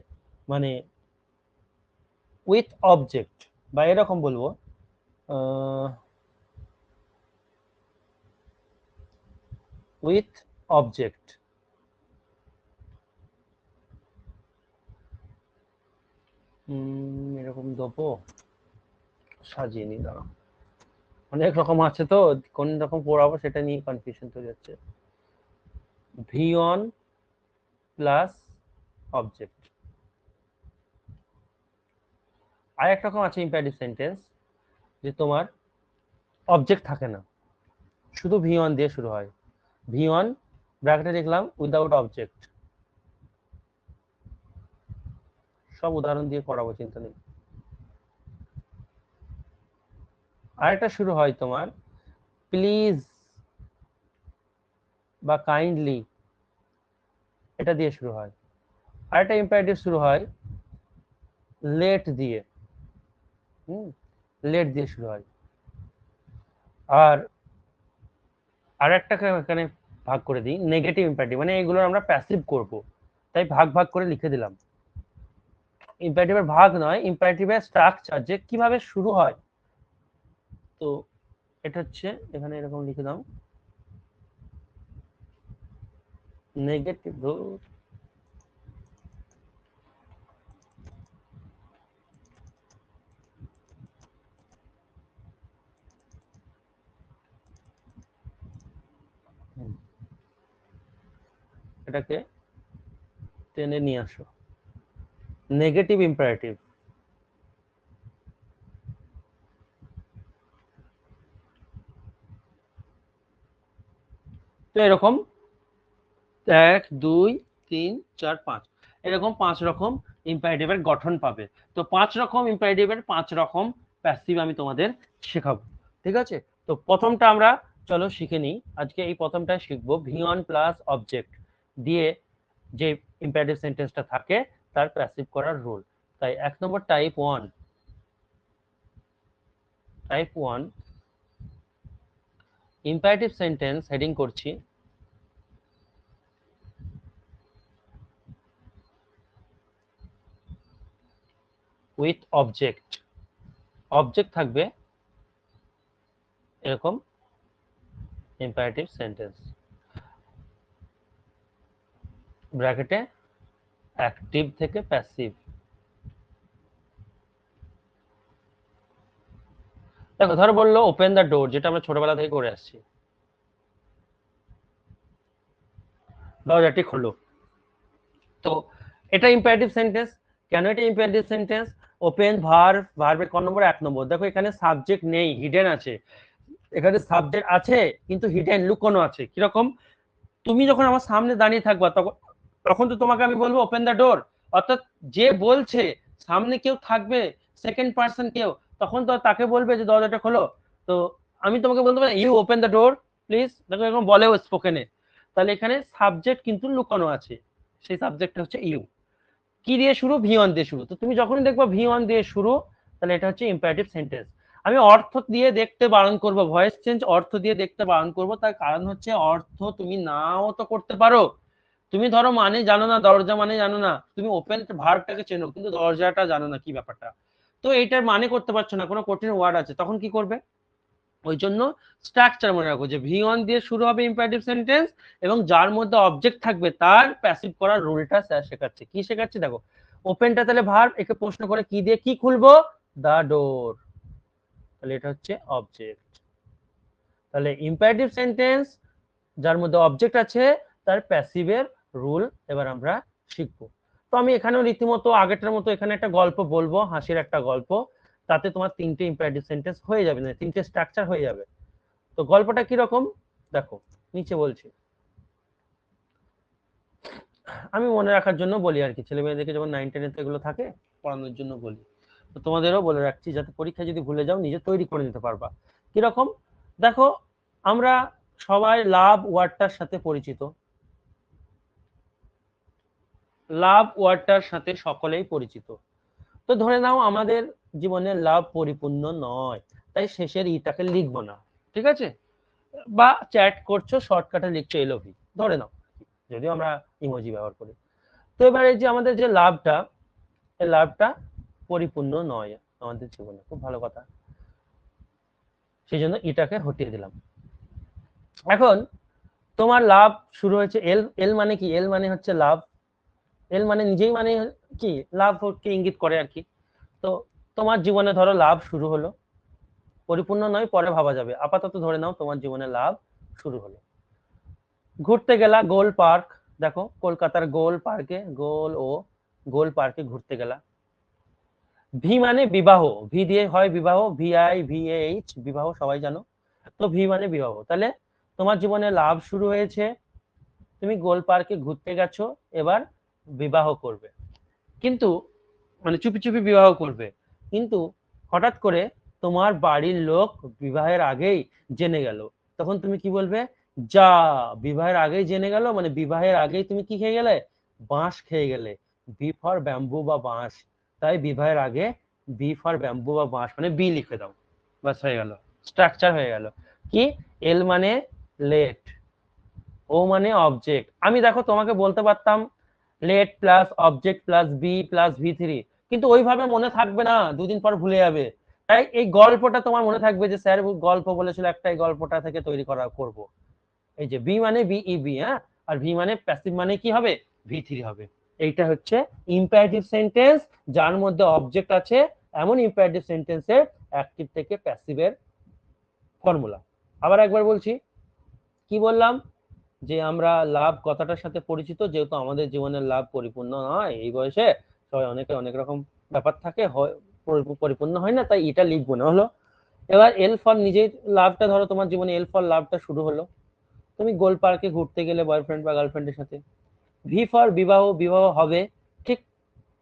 মানে উইথ অবজেক্ট, বা এরকম বলবো, উইথ অবজেক্ট। এরকম দেবো, সাজিয়ে নি, দাঁড়াও, অনেক রকম আছে তো কোন রকম পড়াবো সেটা নিয়ে কনফিউশন তৈরি হচ্ছে। V1 plus object. আর এক রকম আছে ইম্পারেটিভ সেন্টেন্স, যে তোমার অবজেক্ট থাকে না, শুধু V1 দিয়ে শুরু হয়। V1 ব্র্যাকেটে লিখলাম উইদাউট অবজেক্ট। সব উদাহরণ দিয়ে করাবো, চিন্তা নেই। আরেকটা শুরু হয় তোমার প্লিজ বা কাইন্ডলি, এটা দিয়ে শুরু হয়। আরেকটা ইম্পারেটিভ শুরু হয় লেট দিয়ে, লেট দিয়ে শুরু হয়। আর আরেকটাকে এখানে ভাগ করে দিই নেগেটিভ ইম্পারেটিভ, মানে এগুলো আমরা প্যাসিভ করব, তাই ভাগ ভাগ করে লিখে দিলাম। ইম্পারেটিভের ভাগ নয়, ইম্পারেটিভের স্ট্রাকচার, যে কিভাবে শুরু হয়। তো এটা হচ্ছে এখানে এরকম লিখে দাও, নেগেটিভ এটাকে টেনে নিয়ে আসো, নেগেটিভ ইম্পারেটিভ। তো এরকম 1 2 3 4 5 এরকম 5 রকম ইম্পারেটিভের গঠন পাবে। তো 5 রকম ইম্পারেটিভের 5 রকম প্যাসিভ আমি তোমাদের শেখাবো, ঠিক আছে? তো প্রথমটা আমরা চলো শিখে নিই। আজকে এই প্রথমটা শিখবো V1 প্লাস অবজেক্ট দিয়ে যে ইম্পারেটিভ সেন্টেন্সটা থাকে তার প্যাসিভ করার রুল। তাই 1 নম্বর টাইপ 1 ইম্পারেটিভ সেন্টেন্স হেডিং করছি উইথ অবজেক্ট। অবজেক্ট থাকবে এরকম ইম্পারেটিভ সেন্টেন্স, ব্র্যাকেটে অ্যাক্টিভ থেকে প্যাসিভ। দেখো ধরো বললো ওপেন দ্য ডোর, যেটা আমরা ছোটবেলা থেকে করে আসছি, দরজাটি খোলো। তো এটা ইম্পারেটিভ সেন্টেন্স। কেন এটা ইম্পারেটিভ সেন্টেন্স? ওপেন ভার্বের ক নম্বর? 1 নম্বর। দেখো এখানে সাবজেক্ট নেই, হিডেন আছে। এখানে সাবজেক্ট আছে কিন্তু হিডেন, লুকোনো আছে। কিরকম? তুমি যখন আমার সামনে দাঁড়িয়ে থাকবা তখন তো তোমাকে আমি বলবো ওপেন দ্য ডোর, অর্থাৎ যে বলছে সামনে কেউ থাকবে, সেকেন্ড পার্সন কেউ, তখন তো তাকে বলবে যে দরজাটা খোলো। তো আমি তোমাকে বলতে পারি you open the door please, দেখো এরকম বলেও স্পোকেনে। তাহলে এখানে সাবজেক্ট কিন্তু লুকানো আছে, সেই সাবজেক্টটা হচ্ছে ইউ। কি দিয়ে শুরু? V1 দিয়ে শুরু। তো তুমি যখনই দেখবা V1 দিয়ে শুরু, তাহলে এটা হচ্ছে ইম্পারেটিভ সেন্টেন্স। আমি অর্থ দিয়ে দেখতে বারণ করব, ভয়েস চেঞ্জ অর্থ দিয়ে দেখতে বারণ করব। তার কারণ হচ্ছে অর্থ তুমি নাও তো করতে পারো। তুমি ধরো মানে জানো না, দরজা মানে জানো না, তুমি ওপেন ভার্বটাকে চেনো কিন্তু দরজাটা জানো না কি ব্যাপারটা, তো এইটার মানে করতে পারছো না, কোনো কঠিন ওয়ার্ড আছে, তখন কি করবে? ওই জন্য স্ট্রাকচার মনে রাখো যে V1 দিয়ে শুরু হবে ইম্পারেটিভ সেন্টেন্স, এবং যার মধ্যে অবজেক্ট থাকবে তার প্যাসিভ করার রুলটা স্যার শেখাচ্ছে। কি শেখাচ্ছে দেখো, ওপেনটা তাহলে ভার্ব, একে প্রশ্ন করে কি দিয়ে কি খুলবো? দা ডোর, তাহলে এটা হচ্ছে অবজেক্ট। তাহলে ইম্পারেটিভ সেন্টেন্স যার মধ্যে অবজেক্ট আছে তার প্যাসিভের রুল এবার আমরা শিখবো। তো আমি এখানেও রীতিমতো আগেরটার মতো এখানে একটা গল্প বলবো, হাসির একটা গল্প, তাতে তোমার 3টে ইম্পারেটিভ সেন্টেন্স হয়ে যাবে, না 3টে স্ট্রাকচার হয়ে যাবে। তো গল্পটা কি রকম দেখো, নিচে বলছি, আমি মনে রাখার জন্য বলি আর কি, ছেলে মেয়েদেরকে যখন 9 10 এ এগুলো থাকে পড়ানোর জন্য বলি, তো তোমাদেরও বলে রাখছি যাতে পরীক্ষায় যদি ভুলে যাও নিজে তৈরি করে নিতে পারবা। কিরকম দেখো, আমরা সবাই লাভ ওয়ার্ডটার সাথে পরিচিত, লাভ ওয়ার্ডটার সাথে সকলেই পরিচিত। তো ধরে নাও আমাদের জীবনে লাভ পরিপূর্ণ নয়, তাই শেষের ইটাকে লিখবো না, ঠিক আছে? বা চ্যাট করছো শর্টকাটে লিখছো এলওভি, ধরে নাও, যদিও আমরা ইমোজি ব্যবহার করি। তো এবারে যে আমাদের যে লাভটা, এই লাভটা পরিপূর্ণ নয় আমাদের জীবনে, খুব ভালো কথা, সেই জন্য এটাকে হটিয়ে দিলাম। এখন তোমার লাভ শুরু হয়েছে এল, এল মানে কি? এল মানে হচ্ছে লাভ, এল মানে নিজেই মানে কি লাভকে ইঙ্গিত করে আর কি। তো তোমার জীবনে ধরো লাভ শুরু হলো, পরিপূর্ণ নয়, পরে ভাবা যাবে। আপাতত ধরে নাও তোমার জীবনে লাভ শুরু হলো। ঘুরতে গেলা গোল পার্ক, দেখো কলকাতার গোল পার্কে ঘুরতে গেলা। ভি মানে বিবাহ, ভি দিয়ে হয় বিবাহ, VIVAH বিবাহ, সবাই জানো। তো ভি মানে বিবাহ, তাহলে তোমার জীবনে লাভ শুরু হয়েছে, তুমি গোল পার্কে ঘুরতে গেছো, এবার বিবাহ করবে। কিন্তু মানে চুপি চুপি বিবাহ করবে, কিন্তু হঠাৎ করে তোমার বাড়ির লোক বিবাহের আগেই জেনে গেল, তখন তুমি কি বলবে? যা, বিবাহের আগেই জেনে গেল, মানে বিবাহের আগেই তুমি কি খেয়ে গেলে? বাঁশ খেয়ে গেলে। বি ফর ব্যাম্বু বা বাঁশ, তাই বিবাহের আগে বি ফর ব্যাম্বু বা বাঁশ মানে বি লিখে দাও, বাস হয়ে গেল, স্ট্রাকচার হয়ে গেল। কি? এল মানে লেট, ও মানে অবজেক্ট। আমি দেখো তোমাকে বলতে পারতাম let plus object plus be plus V3, কিন্তু ওইভাবে মনে থাকবে না, দুদিন পর ভুলে যাবে। তাই এই গল্পটা তোমার মনে থাকবে যে স্যার গল্প বলেছিল একটা, এই গল্পটা থেকে তৈরি করব। এই যে বি মানে বিইবি, হ্যাঁ, আর ভি মানে প্যাসিভ মানে কি হবে? V3 হবে। এইটা হচ্ছে ইম্পারেটিভ সেন্টেন্স যার মধ্যে অবজেক্ট আছে, এমন ইম্পারেটিভ সেন্টেন্সের অ্যাক্টিভ থেকে প্যাসিভের ফর্মুলা। আবার একবার বলছি, কি বললাম? যে আমরা লাভ কথাটার সাথে পরিচিত, যেহেতু আমাদের জীবনের লাভ পরিপূর্ণ নয় এই বয়সে, সবাই অনেকে অনেক রকম ব্যাপার থাকে, পরিপূর্ণ হয় না, তাই এটা লিখবো না হলো। এবার এল ফর নিজের লাভটা ধরো, তোমার জীবনে এল ফর লাভটা শুরু হলো, তুমি গোল পার্কে ঘুরতে গেলে বয়ফ্রেন্ড বা গার্লফ্রেন্ডের সাথে। ভি ফর বিবাহ, বিবাহ হবে, ঠিক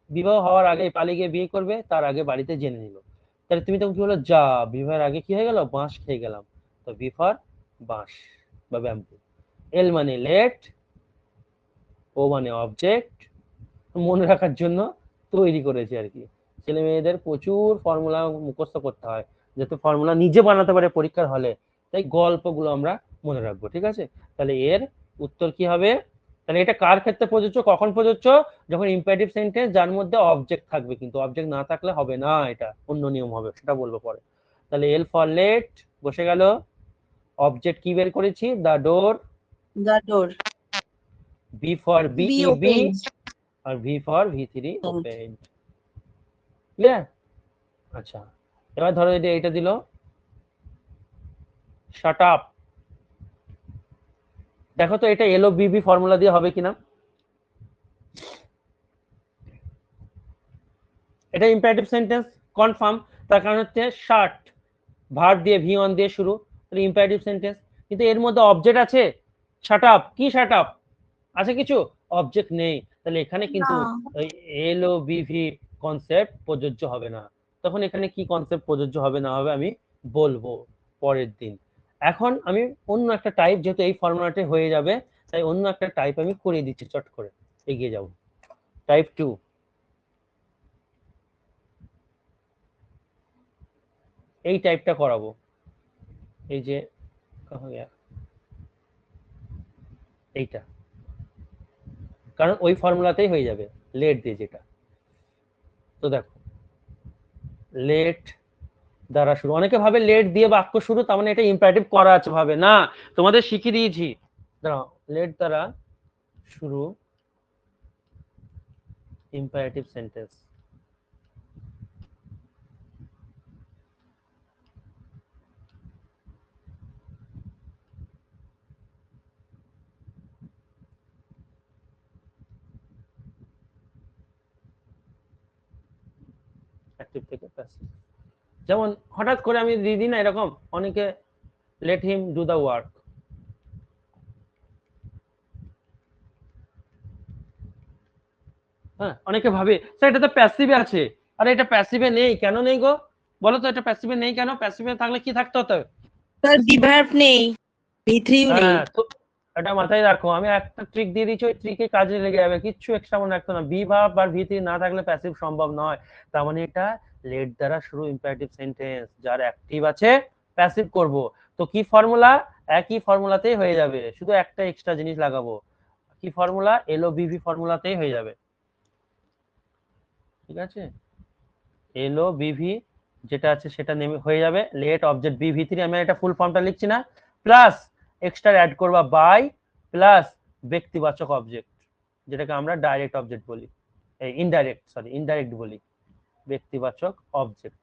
বিবাহ হওয়ার আগে পালিয়ে গিয়ে বিয়ে করবে, তার আগে বাড়িতে জেনে নিল, তাহলে তুমি তখন কি বলো? যা, বিবাহের আগে কি হয়ে গেল? বাঁশ খেয়ে গেলাম। তো ভি ফর বাঁশ বা ব্যাম্বু। এল মানে লেট, ও মানে অবজেক্ট, মনে রাখার জন্য তৈরি করেছি আর কি। ছেলে মেয়েদের প্রচুর ফর্মুলা মুখস্থ করতে হয়, যাতে ফর্মুলা নিজে বানাতে পারে পরীক্ষার হলে, তাই গল্পগুলো আমরা মনে রাখবো, ঠিক আছে? তাহলে এর উত্তর কি হবে? তাহলে এটা কার ক্ষেত্রে প্রযোজ্য, কখন প্রযোজ্য? যখন ইম্পারেটিভ সেন্টেন্স যার মধ্যে অবজেক্ট থাকবে, কিন্তু অবজেক্ট না থাকলে হবে না, এটা অন্য নিয়ম হবে, সেটা বলবো পরে। তাহলে এল ফর লেট বসে গেল, অবজেক্ট কি বের করেছি? The door, The door. Be for Be বিইবি, opened. আর V for V3 open. Clear? আচ্ছা, এবার ধরো এটা দিল শাট আপ, দেখো তো এটা LOBB ফর্মুলা দিয়ে হবে কিনা। এটা ইম্পারেটিভ সেন্টেন্স কনফার্ম, তার কারণ হচ্ছে শার্ট, ভার্ব দিয়ে V1 দিয়ে শুরু, তাহলে ইম্পারেটিভ সেন্টেন্স। কিন্তু এর মধ্যে অবজেক্ট আছে, শাট আপ, কি শাট আপ আছে? কিছু অবজেক্ট নেই, তাহলে এখানে কিন্তু ওই LOBV কনসেপ্ট প্রযোজ্য হবে না। তখন এখানে কি কনসেপ্ট প্রযোজ্য হবে না হবে আমি বলবো পরের দিন। এখন আমি অন্য একটা টাইপ, যেহেতু এই ফর্মুলাটা হয়ে যাবে, তাই অন্য একটা টাইপ আমি করিয়ে দিচ্ছি, চট করে এগিয়ে যাব। টাইপ 2, এই টাইপটা করাবো। এই যে এইটা, কারণ ওই ফর্মুলাতেই হয়ে যাবে লেট দিয়ে যেটা। তো দেখো লেট দ্বারা শুরু, অনেকে ভাবে লেট দিয়ে বাক্য শুরু তার মানে এটা ইম্পারেটিভ করা আছে, ভাবে না, তোমাদের শিখিয়ে দিয়েছি। দাঁড়াও, লেট দ্বারা শুরু ইম্পারেটিভ সেন্টেন্স, অ্যাক্টিভ থেকে প্যাসিভ। যেমন হঠাৎ করে আমি দিয়ে দিই না এরকম, অনেকে let him do the work, হ্যাঁ, অনেকে ভাবে স্যার এটা তো প্যাসিভে আছে, আরে এটা প্যাসিভে নেই, কেন নেই গো বলো তো? এটা প্যাসিভে নেই কেন? প্যাসিভে থাকলে কি থাকতে হতো? তার বিভার্ব নেই, V3 নেই। হ্যাঁ, তো এটা মাথায় রাখো, আমি একটা ট্রিক দিয়ে দিচ্ছি, ওই ট্রিকে কাজে লেগে যাবে, কিচ্ছু এক্সট্রা মনে রাখতো না। বি ভার্ব আর V3 না থাকলে প্যাসিভ সম্ভব নয়, তার মানে এটা লেট দ্বারা শুরু ইম্পারেটিভ সেন্টেন্স, যার অ্যাক্টিভ আছে প্যাসিভ করব। তো কি ফর্মুলা? একই ফর্মুলাতেই হয়ে যাবে, শুধু একটা এক্সট্রা জিনিস লাগাবো। কি ফর্মুলা? LOBV ফর্মুলাতেই হয়ে যাবে, ঠিক আছে? LOBV যেটা আছে সেটা নেমে হয়ে যাবে, লেট অবজেক্ট B3, আমি এটা ফুল ফর্মটা লিখছি না, প্লাস এক্সট্রা অ্যাড করবা বাই, প্লাস ব্যক্তিবাচক অবজেক্ট, যেটাকে আমরা ডাইরেক্ট অবজেক্ট বলি, ইনডাইরেক্ট বলি, ব্যক্তিবাচক অবজেক্ট।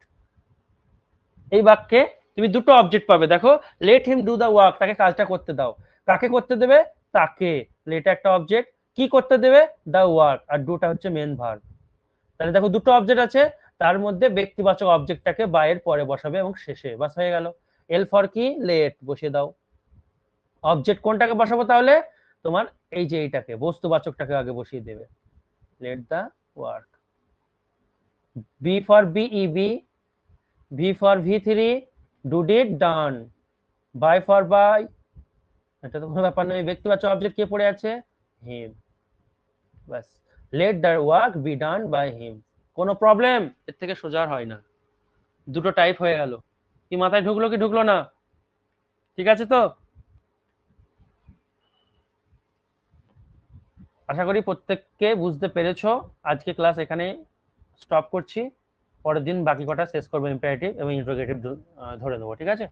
এই বাক্যে তুমি দুটো অবজেক্ট পাবে, দেখো let him do the work, তাকে কাজটা করতে দাও। কাকে করতে দেবে? তাকে। লেট একটা অবজেক্ট, কি করতে দেবে? দ্য ওয়ার্ক, আর ডুটা হচ্ছে মেন ভার্ব। তাহলে দেখো দুটো অবজেক্ট আছে, তার মধ্যে ব্যক্তিবাচক অবজেক্টটাকে বাই এর পরে বসাবে এবং শেষে, বাস হয়ে গেল। এল ফর কি? লেট, বসিয়ে দাও। অবজেক্ট কোনটাকে বসাবো তাহলে? তোমার এই যে এইটাকে, বস্তুবাচকটাকে আগে বসিয়ে দেবে, let the work. Be for be, V for ভি3, do did done, by for by, এটা তো কোনো ব্যাপার নয়, ব্যক্তিবাচক অবজেক্ট কে পড়ে আছে? হিম, বাস। Let the work be done by him. কোনো প্রবলেম? এর থেকে সোজা আর হয় না। দুটো টাইপ হয়ে গেল। কি মাথায় ঢুকলো কি ঢুকলো না? ঠিক আছে তো? আশা করি প্রত্যেককে বুঝতে পেরেছো। আজকে ক্লাস এখানে স্টপ করছি, পরের দিন বাকি কটা শেষ করবো, ইম্পারেটিভ এবং ইন্টারোগেটিভ ধরে নেবো, ঠিক আছে?